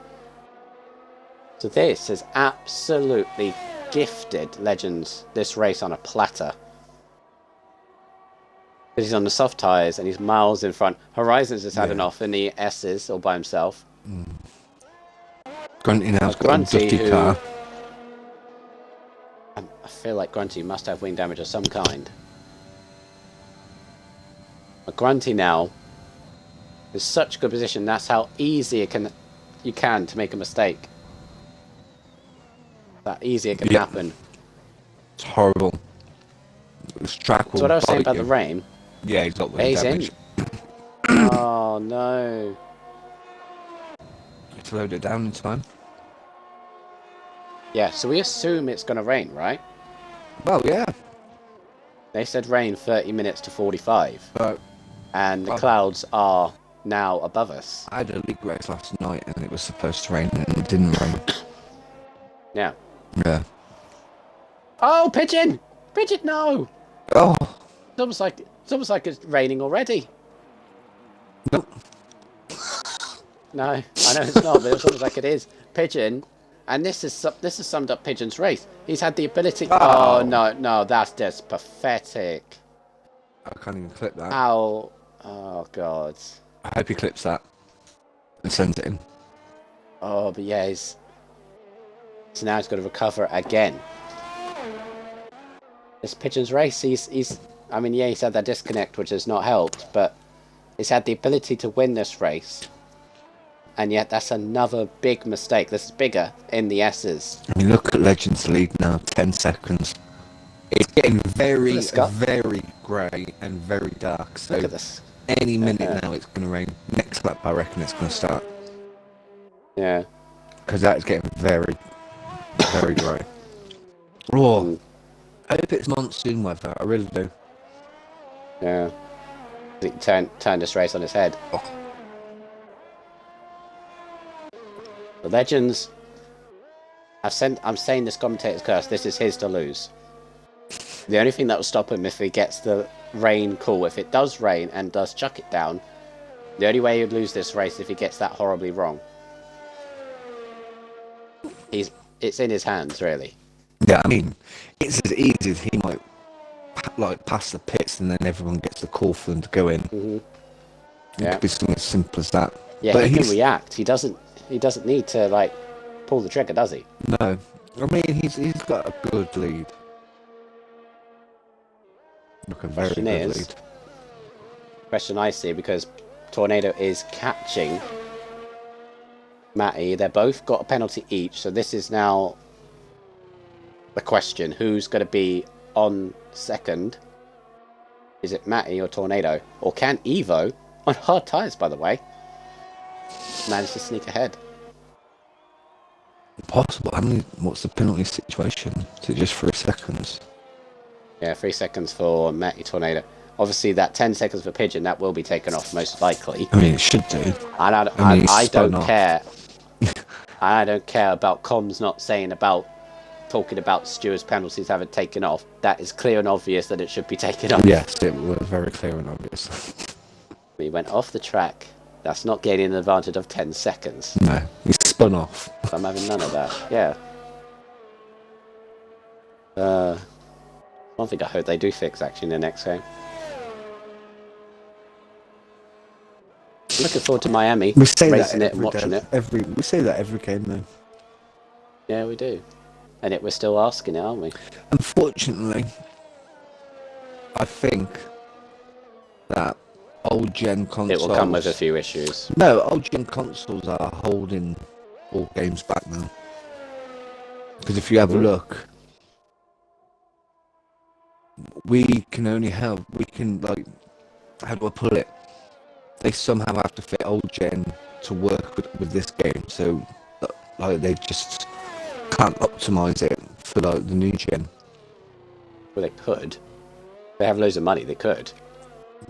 [SPEAKER 1] So this is absolutely gifted Legends this race on a platter. Because he's on the soft tyres and he's miles in front. Horizons has had enough in the S's all by himself.
[SPEAKER 2] Grunty now's got a dusty car.
[SPEAKER 1] I feel like Grunty must have wing damage of some kind. But Grunty now is such a good position. That's how easy you can to make a mistake. That easy it can happen.
[SPEAKER 2] It's horrible. This track will.
[SPEAKER 1] So what I was saying about the rain.
[SPEAKER 2] Yeah, he's got wing damage.
[SPEAKER 1] Oh no!
[SPEAKER 2] To load it down in time.
[SPEAKER 1] Yeah, so we assume it's going to rain, right?
[SPEAKER 2] Well, yeah.
[SPEAKER 1] They said rain 30 minutes to 45.
[SPEAKER 2] But,
[SPEAKER 1] and the clouds are now above us.
[SPEAKER 2] I had a league race last night and it was supposed to rain and it didn't rain.
[SPEAKER 1] Yeah.
[SPEAKER 2] Yeah.
[SPEAKER 1] Oh, Pigeon! Pigeon, no!
[SPEAKER 2] Oh!
[SPEAKER 1] It's almost like it's raining already.
[SPEAKER 2] Nope.
[SPEAKER 1] No, I know it's not, but it's almost like it is. Pigeon, and this is summed up Pigeon's race. He's had the ability. Oh no, that's just pathetic.
[SPEAKER 2] I can't even clip that.
[SPEAKER 1] Ow! Oh god.
[SPEAKER 2] I hope he clips that and sends it in.
[SPEAKER 1] Oh, but yeah, so now he's got to recover again. This Pigeon's race, he's had that disconnect, which has not helped, but he's had the ability to win this race. And yet that's another big mistake. This is bigger in the S's.
[SPEAKER 2] I mean, look at Legends League now, 10 seconds. It's getting very, very grey and very dark. So
[SPEAKER 1] look at this.
[SPEAKER 2] Any minute now it's going to rain. Next lap, I reckon it's going to start.
[SPEAKER 1] Yeah.
[SPEAKER 2] Because that is getting very, very grey. Oh, I hope it's monsoon weather. I really do.
[SPEAKER 1] Yeah. Turn this race on its head.
[SPEAKER 2] Oh.
[SPEAKER 1] The Legends. I'm saying this commentator's curse. This is his to lose. The only thing that will stop him if he gets the rain cool. If it does rain and does chuck it down, the only way he'd lose this race is if he gets that horribly wrong. It's in his hands, really.
[SPEAKER 2] Yeah, I mean, it's as easy as he might pass the pits and then everyone gets the call for them to go in.
[SPEAKER 1] Mm-hmm.
[SPEAKER 2] It could be something as simple as that.
[SPEAKER 1] Yeah, but he can react. He doesn't need to pull the trigger, does he?
[SPEAKER 2] No. I mean, he's got a good lead. Look, a very good lead.
[SPEAKER 1] Question I see, because Tornado is catching Matty. They've both got a penalty each, so this is now the question. Who's going to be on second? Is it Matty or Tornado? Or can Evo, on hard tyres by the way, manage to sneak ahead?
[SPEAKER 2] Possible. I mean, what's the penalty situation? Is it just 3 seconds?
[SPEAKER 1] Yeah, 3 seconds for Matty Tornado. Obviously, that 10 seconds for Pigeon, that will be taken off most likely.
[SPEAKER 2] I mean, it should do.
[SPEAKER 1] And I don't care. I don't care about comms not saying about talking about stewards' penalties haven't taken off, that is clear and obvious that it should be taken off.
[SPEAKER 2] Yes, it was very clear and obvious.
[SPEAKER 1] We went off the track. That's not gaining an advantage of 10 seconds.
[SPEAKER 2] No, he spun off.
[SPEAKER 1] I'm having none of that. Yeah. One thing I hope they do fix actually in the next game. I'm looking forward to Miami.
[SPEAKER 2] We say
[SPEAKER 1] racing
[SPEAKER 2] that
[SPEAKER 1] it and watching it.
[SPEAKER 2] We say that every game, though.
[SPEAKER 1] Yeah, we do. And we're still asking it, aren't we?
[SPEAKER 2] Unfortunately, I think that old gen consoles.
[SPEAKER 1] It will come with a few issues.
[SPEAKER 2] No, old gen consoles are holding all games back now. Because if you have a look, we can, like, how do I put it? They somehow have to fit old gen to work with this game, so like they just can't optimize it for like the new gen.
[SPEAKER 1] Well, they could. They have loads of money. They could.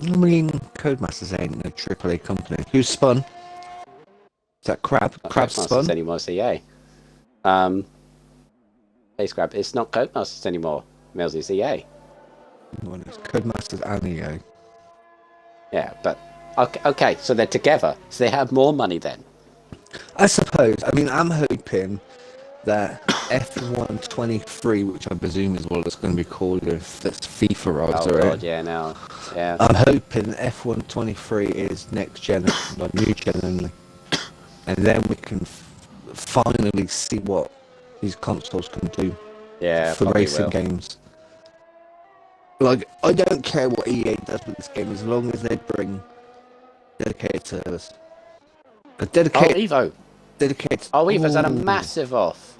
[SPEAKER 2] I mean, Codemasters ain't a AAA company. Who's Spun? Is that Crab? Crab Spun?
[SPEAKER 1] Anymore, it's EA. Hey, Scrap, it's not Codemasters anymore. Mills, it's EA.
[SPEAKER 2] Well, it's Codemasters and EA.
[SPEAKER 1] Yeah, but okay, so they're together, so they have more money then.
[SPEAKER 2] I suppose. I mean, I'm hoping that F123, which I presume is what it's going to be called if that's FIFA rights,
[SPEAKER 1] oh
[SPEAKER 2] right?
[SPEAKER 1] God, yeah, now, yeah.
[SPEAKER 2] I'm hoping F123 is next gen, like new gen only, and then we can finally see what these consoles can do for racing games. Like, I don't care what EA does with this game as long as they bring dedicated servers.
[SPEAKER 1] Evo.
[SPEAKER 2] Dedicated.
[SPEAKER 1] Oh, Evo's had a massive off.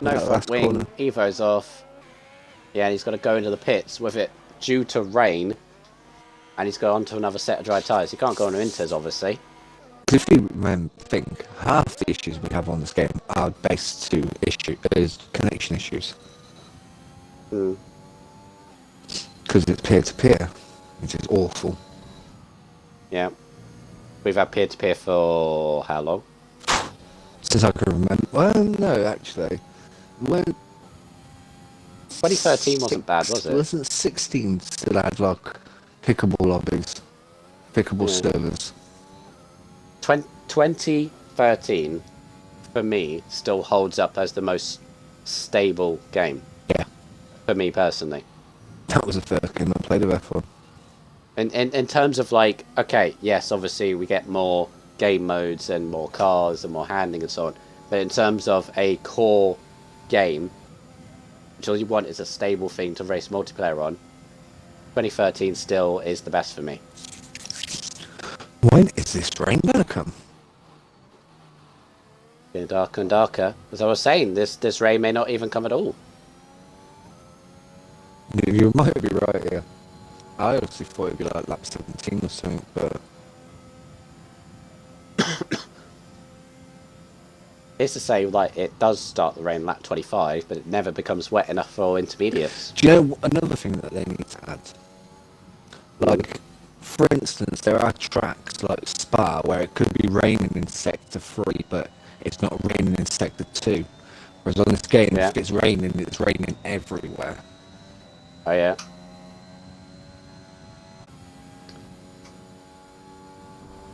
[SPEAKER 1] No front wing.
[SPEAKER 2] Corner.
[SPEAKER 1] Evo's off. Yeah, and he's got to go into the pits with it due to rain. And he's got onto another set of dry tyres. He can't go on Inters, obviously.
[SPEAKER 2] If you think, half the issues we have on this game are based to connection issues. Because it's peer-to-peer, which is awful.
[SPEAKER 1] Yeah. We've had peer-to-peer for how long?
[SPEAKER 2] Since I can remember. Well, no, actually. When
[SPEAKER 1] 2013 wasn't bad, was it?
[SPEAKER 2] Wasn't 16 still had, like, pickable lobbies? Pickable servers?
[SPEAKER 1] 2013, for me, still holds up as the most stable game.
[SPEAKER 2] Yeah.
[SPEAKER 1] For me, personally.
[SPEAKER 2] That was the first game I played of F1.
[SPEAKER 1] In terms of, like, okay, yes, obviously we get more game modes and more cars and more handling and so on, but in terms of a core game, which all you want is a stable thing to race multiplayer on, 2013 still is the best for me.
[SPEAKER 2] When is this rain gonna come?
[SPEAKER 1] Getting darker and darker. As I was saying, this rain may not even come at all.
[SPEAKER 2] You might be right here. I honestly thought it'd be like lap 17 or something, but...
[SPEAKER 1] It's to say, like, it does start the rain lap 25, but it never becomes wet enough for intermediates.
[SPEAKER 2] Do you know another thing that they need to add? Like, for instance, there are tracks like Spa where it could be raining in Sector 3, but it's not raining in Sector 2. Whereas on this game, if it's raining everywhere.
[SPEAKER 1] Oh, yeah.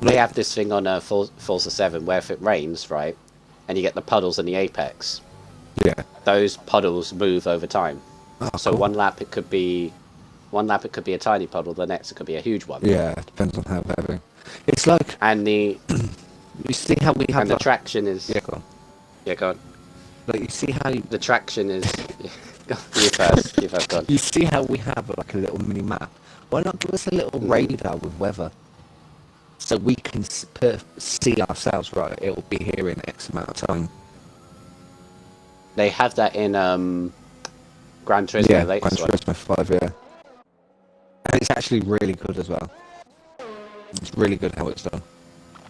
[SPEAKER 1] They have this thing on Forza 7 where if it rains, right, and you get the puddles in the apex, those puddles move over time.
[SPEAKER 2] Oh,
[SPEAKER 1] so
[SPEAKER 2] cool.
[SPEAKER 1] one lap it could be a tiny puddle, the next it could be a huge one.
[SPEAKER 2] Yeah, it depends on how heavy. It's like...
[SPEAKER 1] And the...
[SPEAKER 2] you see how we have...
[SPEAKER 1] And the traction is...
[SPEAKER 2] Yeah, go on.
[SPEAKER 1] Yeah, go on.
[SPEAKER 2] Like, you see how...
[SPEAKER 1] The traction is... You first, go on.
[SPEAKER 2] You see how we have, like, a little mini-map? Why not give us a little radar with weather? So we can see ourselves, right, it'll be here in X amount of time.
[SPEAKER 1] They have that in Gran Turismo.
[SPEAKER 2] Yeah, Gran Turismo 5, yeah. And it's actually really good as well. It's really good how it's done.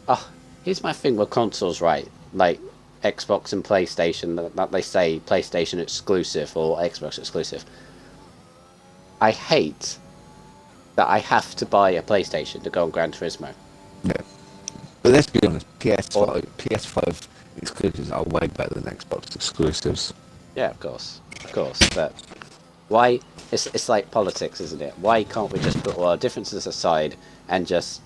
[SPEAKER 1] Oh, here's my thing with consoles, right? Like Xbox and PlayStation, that they say PlayStation exclusive or Xbox exclusive. I hate that I have to buy a PlayStation to go on Gran Turismo.
[SPEAKER 2] Yeah. But let's be honest, PS5 exclusives are way better than Xbox exclusives.
[SPEAKER 1] Yeah, of course, but why? It's like politics, isn't it? Why can't we just put all our differences aside and just,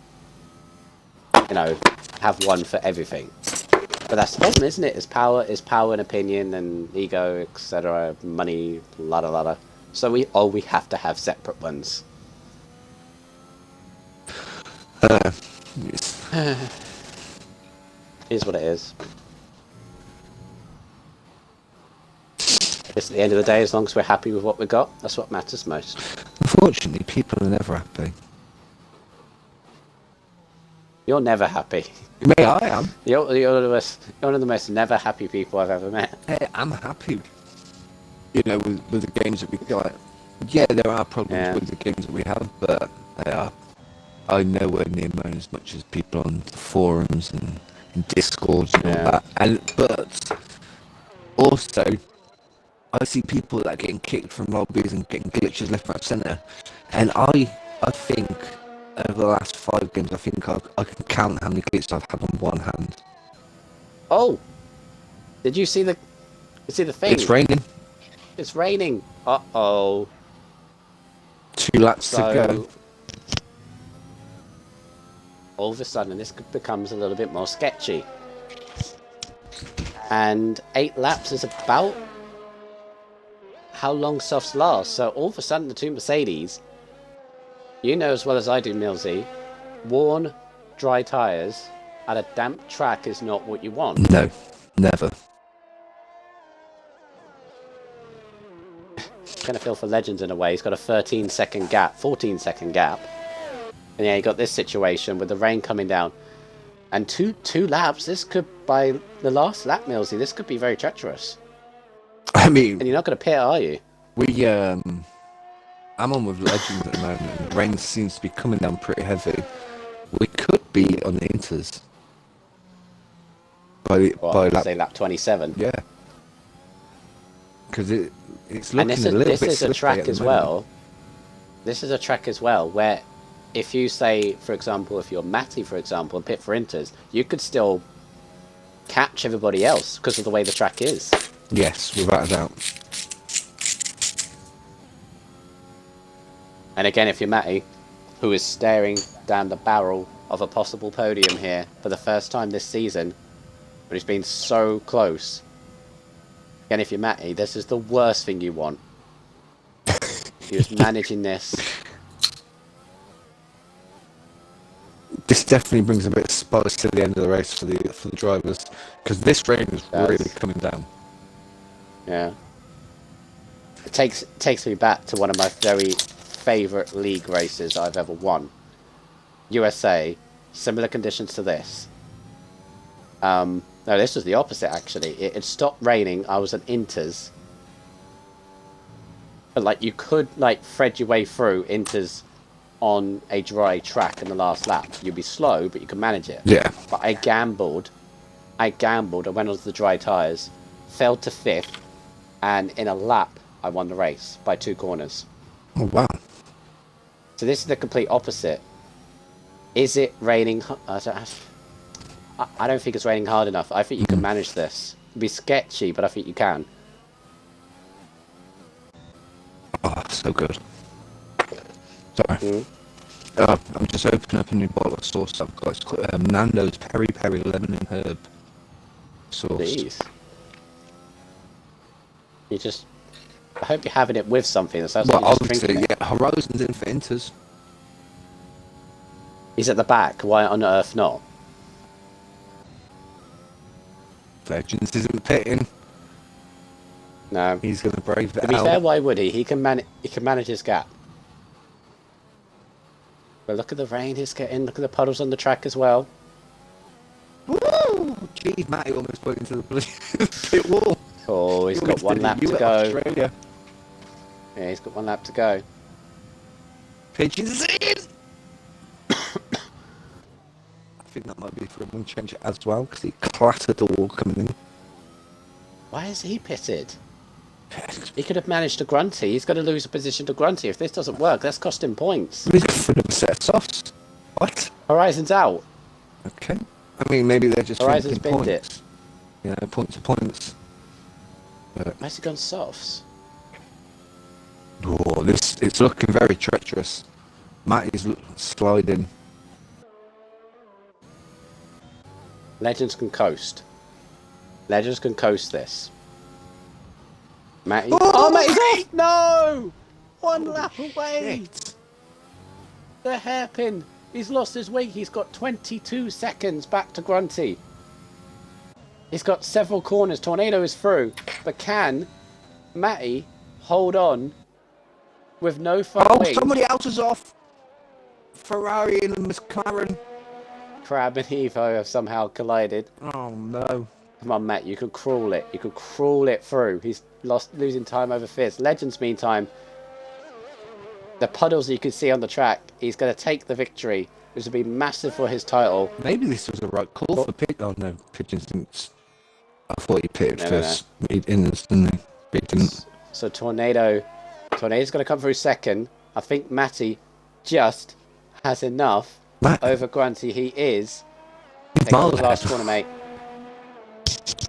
[SPEAKER 1] have one for everything? But that's the problem, isn't it? Is power and opinion and ego, etc. Money, la. So we have to have separate ones.
[SPEAKER 2] Yes.
[SPEAKER 1] Here's what it is. It's at the end of the day, as long as we're happy with what we got, that's what matters most.
[SPEAKER 2] Unfortunately, people are never happy.
[SPEAKER 1] You're never happy.
[SPEAKER 2] Me, I am.
[SPEAKER 1] You're one of the most never happy people I've ever met.
[SPEAKER 2] Hey, I'm happy. With the games that we got. Yeah, there are problems with the games that we have, but they are. I nowhere near moan as much as people on the forums and Discords and all that. But also, I see people that are getting kicked from lobbies and getting glitches left, right, centre. And I think over the last 5 games, I think I can count how many glitches I've had on one hand.
[SPEAKER 1] Oh, did you see the thing?
[SPEAKER 2] It's raining.
[SPEAKER 1] It's raining. Uh-oh.
[SPEAKER 2] 2 laps to go.
[SPEAKER 1] All of a sudden, this becomes a little bit more sketchy. And 8 laps is about how long softs last. So all of a sudden, the 2 Mercedes, you know as well as I do, Millsy, worn, dry tyres at a damp track is not what you want.
[SPEAKER 2] No, never.
[SPEAKER 1] Kind of feel for Legends in a way. He's got a 13-second gap, 14-second gap. And yeah, you got this situation with the rain coming down. And two laps, this could, by the last lap, Millsy, this could be very treacherous.
[SPEAKER 2] I mean...
[SPEAKER 1] And you're not going to pit, are you?
[SPEAKER 2] I'm on with Legends at the moment. The rain seems to be coming down pretty heavy. We could be on the Inters. By
[SPEAKER 1] lap 27.
[SPEAKER 2] Yeah. Because it's looking a little bit
[SPEAKER 1] this is a track as well. This is a track as well where if you say, for example, if you're Matty, for example, and pit for Inters, you could still catch everybody else because of the way the track is.
[SPEAKER 2] Yes, without a doubt.
[SPEAKER 1] And again, if you're Matty, who is staring down the barrel of a possible podium here for the first time this season, but he's been so close. Again, if you're Matty, this is the worst thing you want. He was managing this.
[SPEAKER 2] This definitely brings a bit of spice to the end of the race for the drivers, because this rain is really coming down.
[SPEAKER 1] Yeah. It takes me back to one of my very favourite league races I've ever won. USA, similar conditions to this. No, this was the opposite actually. It had stopped raining. I was at Inters. But like you could like thread your way through Inters on a dry track in the last lap. You'd be slow, but you could manage it.
[SPEAKER 2] Yeah.
[SPEAKER 1] But I gambled. I went onto the dry tyres, fell to 5th, and in a lap I won the race by 2 corners.
[SPEAKER 2] Oh wow.
[SPEAKER 1] So this is the complete opposite. Is it raining? I don't think it's raining hard enough. I think you can manage this. It'll be sketchy, but I think you can.
[SPEAKER 2] Oh, so good. Sorry. I'm just opening up a new bottle of sauce I've got. It's called Nando's Peri Peri Lemon and Herb sauce.
[SPEAKER 1] Please. I hope you're having it with something. That's
[SPEAKER 2] well, obviously, yeah. Horizon's in for Inters.
[SPEAKER 1] He's at the back. Why on earth not?
[SPEAKER 2] Legends isn't pitting.
[SPEAKER 1] No.
[SPEAKER 2] He's going to brave it out.
[SPEAKER 1] To be fair, why would he? He can manage his gap. But look at the rain he's getting. Look at the puddles on the track as well.
[SPEAKER 2] Woo! Gee, Matty almost went into the pit wall.
[SPEAKER 1] Oh, he's got 1 lap to go.
[SPEAKER 2] Australia.
[SPEAKER 1] Yeah, he's got 1 lap to go.
[SPEAKER 2] Pigeons in! I think that might be for a wing change as well, because he clattered the wall coming in.
[SPEAKER 1] Why is he pitted? He could have managed a grunty. He's got to lose a position to grunty. If this doesn't work, that's cost him points.
[SPEAKER 2] He's got for a set of softs. What?
[SPEAKER 1] Horizon's out.
[SPEAKER 2] Okay. I mean, maybe they're just
[SPEAKER 1] Horizon's
[SPEAKER 2] thinking
[SPEAKER 1] binned
[SPEAKER 2] points.
[SPEAKER 1] it.
[SPEAKER 2] You know, points to points.
[SPEAKER 1] Where's he gone softs?
[SPEAKER 2] Oh, it's looking very treacherous. Matty's sliding.
[SPEAKER 1] Legends can coast. Legends can coast this. Matty.
[SPEAKER 2] Oh,
[SPEAKER 1] Matty's off! No! One
[SPEAKER 2] Holy
[SPEAKER 1] lap away!
[SPEAKER 2] shit.
[SPEAKER 1] The hairpin. He's lost his way. He's got 22 seconds back to Grunty. He's got several corners. Tornado is through. But can Matty hold on with no front wing?
[SPEAKER 2] Somebody else is off. Ferrari and McLaren.
[SPEAKER 1] Crab and Evo have somehow collided.
[SPEAKER 2] Oh no.
[SPEAKER 1] Come on, Matt, you could crawl it. You could crawl it through. He's losing time over Fizz. Legends, meantime, the puddles you can see on the track, he's going to take the victory, which will be massive for his title.
[SPEAKER 2] Maybe this was a right call for Pit. Oh no, Pigeons didn't. I thought he pitted first. He didn't, he? He didn't.
[SPEAKER 1] So Tornado's going to come through second. I think Matty just has enough over Grunty. He is. Take on the last corner, mate.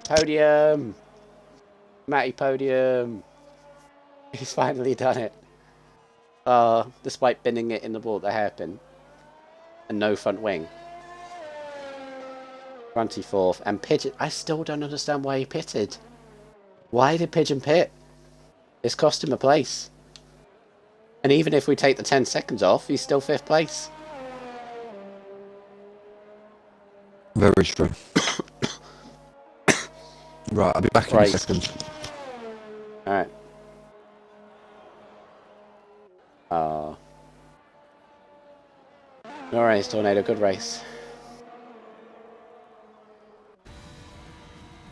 [SPEAKER 1] Podium. Matty podium. He's finally done it. Despite binning it in the ball at the hairpin. And no front wing. Grunty fourth. And Pigeon. I still don't understand why he pitted. Why did Pigeon pit? It's cost him a place. And even if we take the 10 seconds off, he's still 5th place.
[SPEAKER 2] Very true. Right, I'll be back in a second.
[SPEAKER 1] Alright. No race, Tornado. Good race.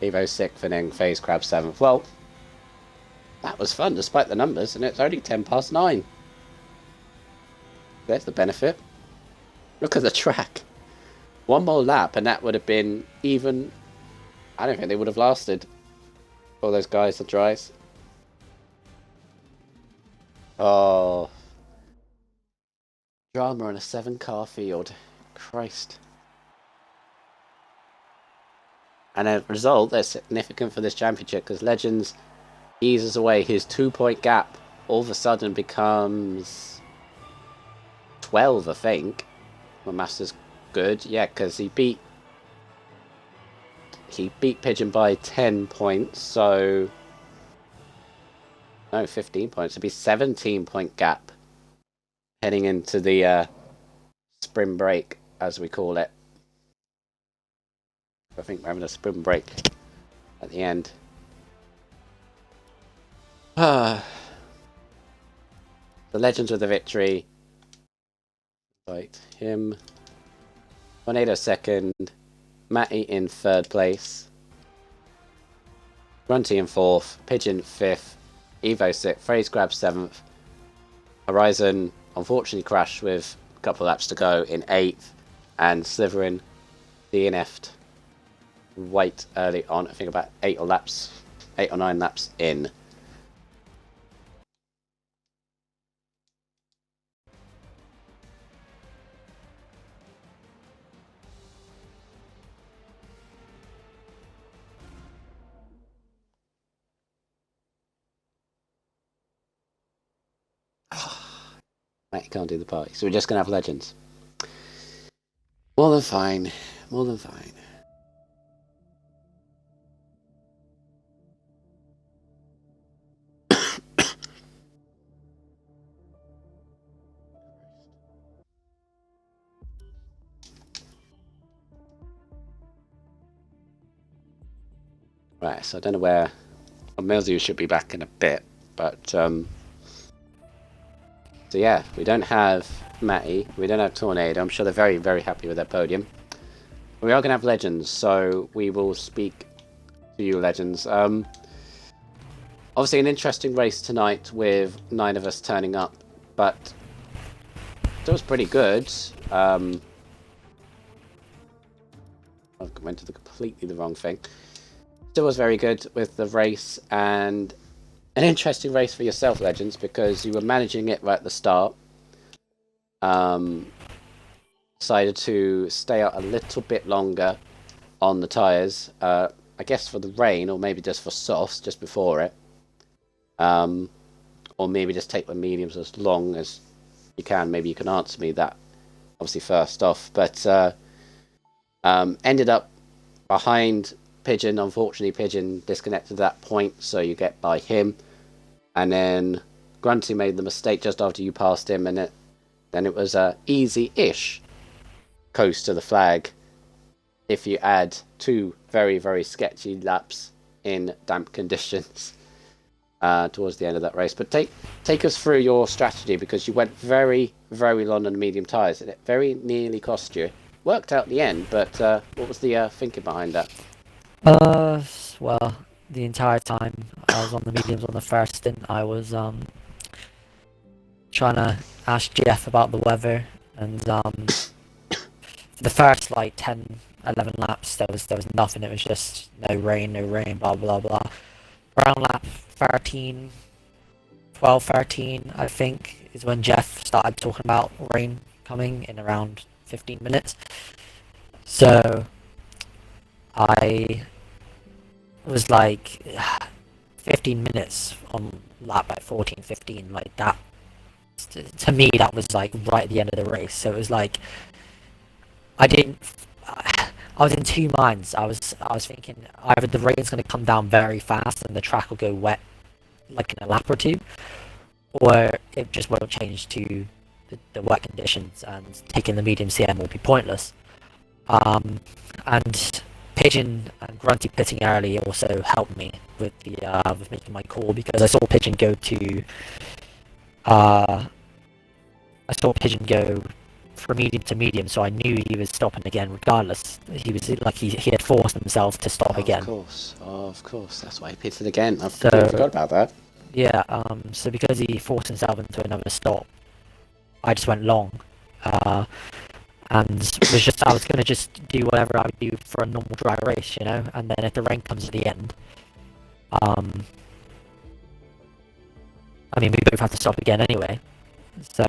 [SPEAKER 1] Evo 6th and then Phase Crab 7th. Well, that was fun despite the numbers, and it's only 10 past 9. There's the benefit. Look at the track. One more lap and that would have been even... I don't think they would have lasted. All those guys, the dries. Oh. Drama on a 7-car field. Christ. And as a result, they're significant for this championship because Legends eases away. His 2-point gap all of a sudden becomes 12, I think. My master's good. Yeah, because he beat Pigeon by 10 points, so... No, 15 points. It'd be 17-point gap heading into the spring break, as we call it. I think we're having a spring break at the end. The Legends with the victory. Right, him. Tornado second. Matty in 3rd place. Grunty in 4th. Pigeon 5th. Evo 6th. Phrase Grab 7th. Horizon unfortunately crashed with a couple of laps to go in 8th. And Slytherin DNF'd wait early on. I think about 8 or 9 laps in. Right, can't do the party, so we're just gonna have Legends. More than fine. More than fine. Right, so I don't know where... Well, Milzu should be back in a bit, but... So yeah, we don't have Matty, we don't have Tornado. I'm sure they're very, very happy with their podium. We are going to have Legends, so we will speak to you, Legends. Obviously an interesting race tonight with 9 of us turning up, but it was pretty good. I went to completely the wrong thing. Still was very good with the race, and an interesting race for yourself, Legends, because you were managing it right at the start. Decided to stay out a little bit longer on the tyres. I guess for the rain, or maybe just for softs just before it. Or maybe just take the mediums as long as you can. Maybe you can answer me that, obviously, first off. But ended up behind Pigeon. Unfortunately, Pigeon disconnected at that point, so you get by him. And then Grunty made the mistake just after you passed him, and then it was a easy-ish coast to the flag if you add 2 very, very sketchy laps in damp conditions towards the end of that race. But take us through your strategy, because you went very, very long on the medium tyres, and it very nearly cost you. Worked out in the end, but what was the thinking behind that?
[SPEAKER 3] Well, the entire time I was on the mediums on the first stint, I was trying to ask Jeff about the weather, and for the first like 10, 11 laps, there was nothing. It was just no rain, blah blah blah. Around lap 13, 12, 13, I think, is when Jeff started talking about rain coming in around 15 minutes. So I was like 15 minutes on lap like 14, 15, like that. To me, that was like right at the end of the race. So it was like I was in two minds. I was thinking either the rain's going to come down very fast and the track will go wet like in a lap or two, or it just won't change to the wet conditions and taking the medium CM will be pointless. And Pigeon and Grunty pitting early also helped me with the with making my call, because I saw Pigeon go from medium to medium, so I knew he was stopping again regardless. He was like he had forced himself to stop again.
[SPEAKER 1] Of course, that's why he pitted again. I forgot about that.
[SPEAKER 3] Yeah, so because he forced himself into another stop, I just went long. And I was gonna just do whatever I would do for a normal dry race, you know. And then if the rain comes at the end, I mean, we both have to stop again anyway. So,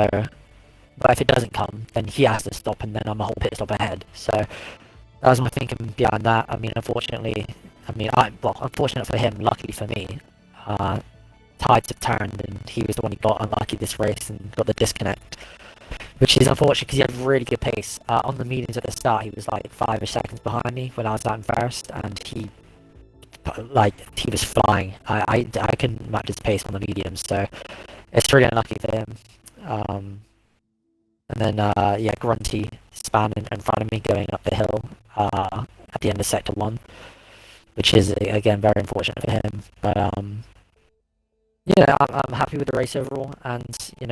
[SPEAKER 3] but if it doesn't come, then he has to stop, and then I'm a whole pit stop ahead. So that was my thinking behind that. I mean, unfortunately, unfortunate for him, luckily for me, tides have turned, and he was the one who got unlucky this race and got the disconnect. Which is unfortunate because he had really good pace. On the mediums at the start, he was like 5 seconds behind me when I was out in first, and he was flying. I couldn't match his pace on the mediums, so it's really unlucky for him. And then Grunty span in front of me going up the hill at the end of sector 1, which is again very unfortunate for him. But yeah, I'm happy with the race overall, and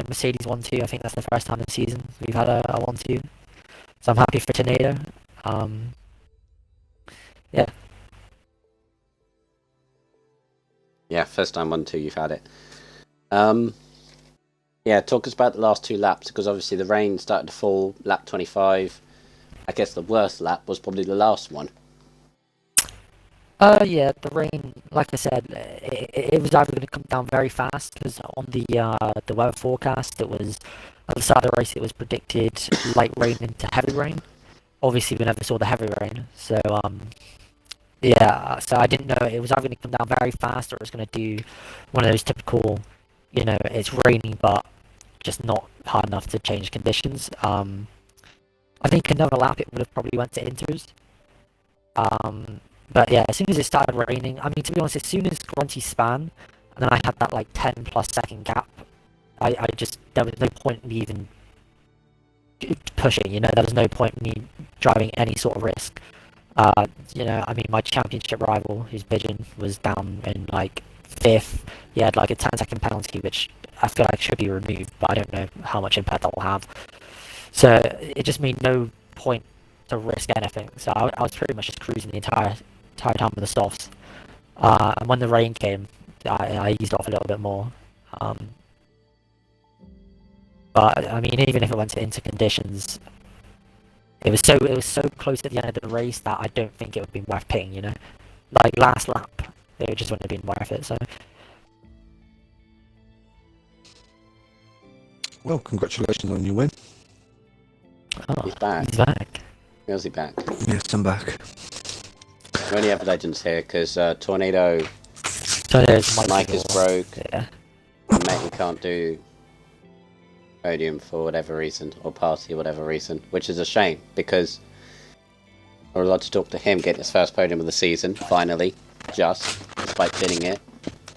[SPEAKER 3] Mercedes 1-2. I think that's the first time this season we've had a 1-2, so I'm happy for Tornado. Yeah.
[SPEAKER 1] Yeah, first time 1-2 you've had it. Yeah, talk us about the last 2 laps, because obviously the rain started to fall lap 25. I guess the worst lap was probably the last one.
[SPEAKER 3] Yeah, the rain, like I said, it was either going to come down very fast, because on the weather forecast, it was at the start of the race, it was predicted light rain into heavy rain. Obviously, we never saw the heavy rain, so yeah, so I didn't know it was either going to come down very fast, or it was going to do one of those typical, it's raining but just not hard enough to change conditions. I think another lap it would have probably went to inters. But yeah, as soon as it started raining, I mean, to be honest, as soon as Grunty span, and then I had that like 10+ second gap, there was no point in me even pushing, there was no point in me driving any sort of risk. I mean, my championship rival, who's Pigeon, was down in like 5th. He had like a 10-second penalty, which I feel like should be removed, but I don't know how much impact that will have. So it just made no point to risk anything. So I was pretty much just cruising the entire time with the softs. And when the rain came, I eased off a little bit more. But I mean, even if it went into conditions, it was so close at the end of the race that I don't think it would have been worth pitting. Like last lap, it just wouldn't have been worth it. So.
[SPEAKER 2] Well, congratulations on your win.
[SPEAKER 3] Oh,
[SPEAKER 1] He's back.
[SPEAKER 3] He's back.
[SPEAKER 1] Where's he back?
[SPEAKER 2] Yes, I'm back.
[SPEAKER 1] We only have legends here because Tornado
[SPEAKER 3] Tornado's
[SPEAKER 1] mic is broke.
[SPEAKER 3] Yeah.
[SPEAKER 1] And Matey can't do podium for whatever reason, or party whatever reason, which is a shame because we're allowed to talk to him getting his first podium of the season, finally, despite winning it.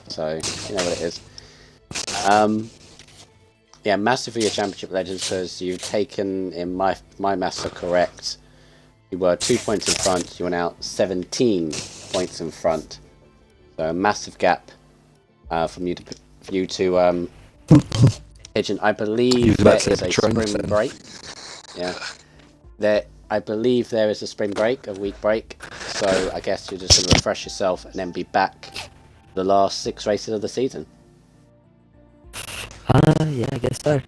[SPEAKER 1] So, you know what it is. Yeah, massive for your championship legends because you've taken, in my maths are correct, you were 2 points in front, you were now 17 points in front. So a massive gap from you to Pigeon. I believe there is a spring break. Yeah. I believe there is a spring break, a week break. So I guess you're just going to refresh yourself and then be back the last 6 races of the season.
[SPEAKER 3] Yeah, I guess so.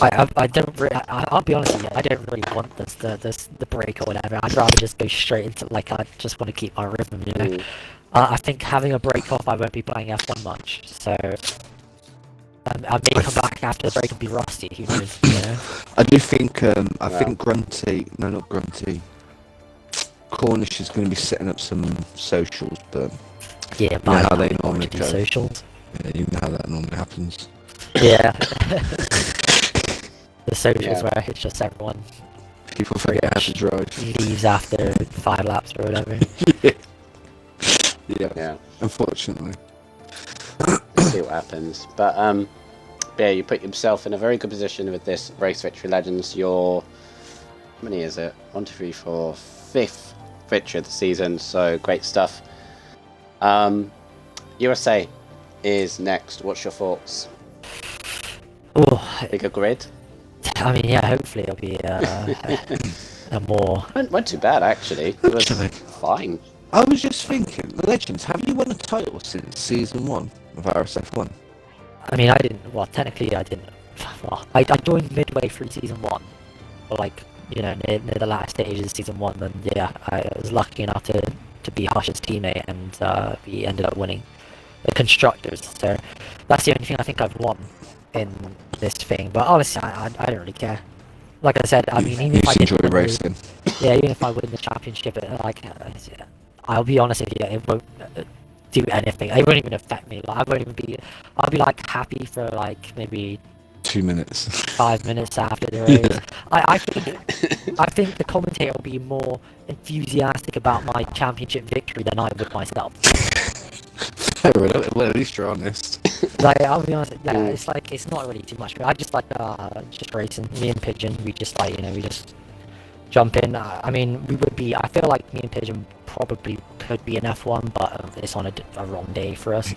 [SPEAKER 3] I don't really, I'll be honest with you, I don't really want the break or whatever. I'd rather just go straight into, like, I just want to keep my rhythm, you know. I think having a break off, I won't be playing F1 much, so I may come back after the break and be rusty, who knows, you know.
[SPEAKER 2] I do think, I think not Grunty, Cornish is going to be setting up some socials, but
[SPEAKER 3] yeah,
[SPEAKER 2] you know how they normally
[SPEAKER 3] do
[SPEAKER 2] go.
[SPEAKER 3] Socials.
[SPEAKER 2] Yeah, you know how that normally happens.
[SPEAKER 3] Yeah. The socials where it's just everyone
[SPEAKER 2] people forget how to drive.
[SPEAKER 3] Leaves after 5 laps or whatever.
[SPEAKER 2] Yeah. Unfortunately.
[SPEAKER 1] Let's see what happens. But yeah, you put yourself in a very good position with this Race Victory Legends. Your, how many is it? 1, 2, 3, 4, 5th victory of the season. So great stuff. USA is next. What's your thoughts?
[SPEAKER 3] Oh,
[SPEAKER 1] Bigger grid?
[SPEAKER 3] I mean, yeah, hopefully it'll be a more...
[SPEAKER 1] Wasn't too bad, actually. It was fine.
[SPEAKER 2] I was just thinking, Legends, have you won a title since Season 1 of RSF1?
[SPEAKER 3] I mean, I didn't... Well, technically I didn't... Well, I joined midway through Season 1. Or, like, you know, near the last stages of Season 1, and yeah, I was lucky enough to be Hush's teammate, and we ended up winning the Constructors. So that's the only thing I think I've won in this thing, but honestly, I don't really care. Like I said, I mean, even if I didn't win
[SPEAKER 2] racing.
[SPEAKER 3] even if I win the championship, I'll be honest with you, it won't do anything. It won't even affect me. Like, I'll be like happy for like maybe
[SPEAKER 2] 2 minutes,
[SPEAKER 3] 5 minutes after the race. I think the commentator will be more enthusiastic about my championship victory than I would myself.
[SPEAKER 2] Well, at least you're honest.
[SPEAKER 3] Like, I'll be honest, yeah, it's like, it's not really too much. I just like, just racing. Me and Pigeon, we just like, you know, we just jump in. I mean, I feel like me and Pigeon probably could be in F1, but it's on a wrong day for us.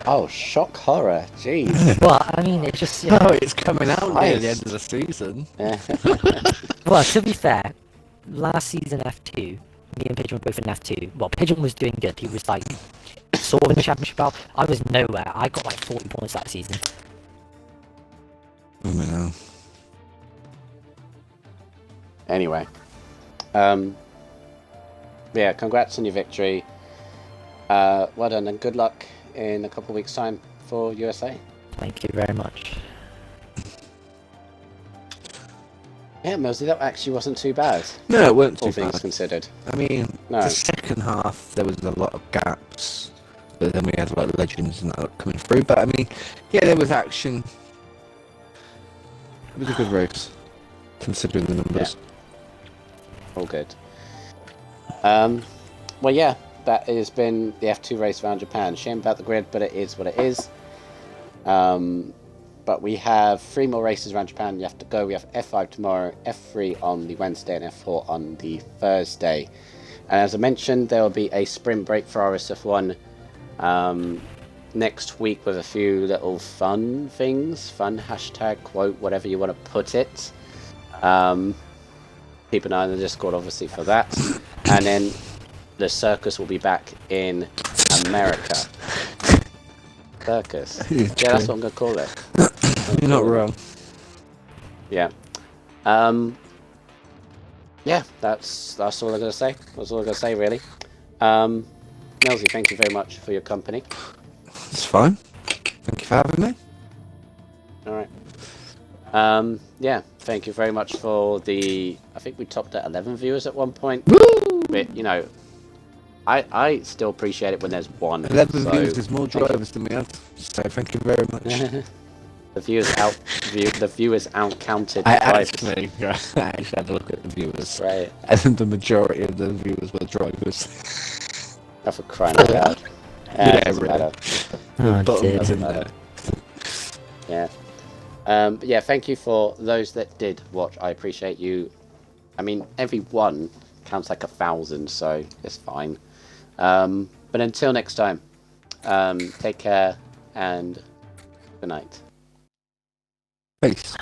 [SPEAKER 1] Oh, shock horror, jeez.
[SPEAKER 3] Well, I mean, it's just, you know,
[SPEAKER 2] it's coming out near the end of the season.
[SPEAKER 3] well, to be fair, last season F2, me and Pigeon were both in F2. Well, Pigeon was doing good. He was like sort of in the championship battle. I was nowhere. I got like 40 points that season.
[SPEAKER 2] Oh no.
[SPEAKER 1] Anyway, yeah, congrats on your victory. Well done, and good luck in a couple of weeks' time for USA.
[SPEAKER 3] Thank you very much.
[SPEAKER 1] Yeah, Mosley, that actually wasn't too bad.
[SPEAKER 2] No, it wasn't
[SPEAKER 1] all
[SPEAKER 2] too
[SPEAKER 1] things
[SPEAKER 2] bad.
[SPEAKER 1] considered.
[SPEAKER 2] I mean, the second half there was a lot of gaps, but then we had like legends and that coming through. But I mean, yeah, there was action. It was a good race, considering the numbers.
[SPEAKER 1] Yeah. All good. Well, yeah, that has been the F2 race around Japan. Shame about the grid, but it is what it is. But we have 3 more races around Japan you have to go. We have F5 tomorrow, F3 on the Wednesday, and F4 on the Thursday. And as I mentioned, there will be a sprint break for RSF1 next week with a few little fun things. Fun hashtag, quote, whatever you want to put it. Keep an eye on the Discord, obviously, for that. And then the circus will be back in America. Circus. Yeah, that's what I'm going to call it.
[SPEAKER 2] You're not wrong.
[SPEAKER 1] Yeah. Yeah, that's all I'm going to say. That's all I'm going to say, really. Nelsy, thank you very much for your company.
[SPEAKER 2] It's fine. Thank you for having me.
[SPEAKER 1] Alright. Yeah, thank you very much for the... I think we topped at 11 viewers at one point.
[SPEAKER 2] Woo!
[SPEAKER 1] bit, you know, I still appreciate it when there's one.
[SPEAKER 2] 11
[SPEAKER 1] so
[SPEAKER 2] views is more drivers than we have. So thank you very much.
[SPEAKER 1] the viewers out counted
[SPEAKER 2] I
[SPEAKER 1] the drivers.
[SPEAKER 2] actually had a look at the viewers.
[SPEAKER 1] Right.
[SPEAKER 2] And the majority of the viewers were drivers.
[SPEAKER 1] Oh, for crying out loud.
[SPEAKER 2] Yeah,
[SPEAKER 1] it doesn't
[SPEAKER 2] really.
[SPEAKER 1] matter.
[SPEAKER 3] Oh,
[SPEAKER 2] Bottom
[SPEAKER 3] dear.
[SPEAKER 2] was in
[SPEAKER 1] Doesn't
[SPEAKER 2] there.
[SPEAKER 1] Yeah. But yeah, thank you for those that did watch. I appreciate you. I mean, every one counts like 1,000, so it's fine. But until next time, take care and good night.
[SPEAKER 2] Peace.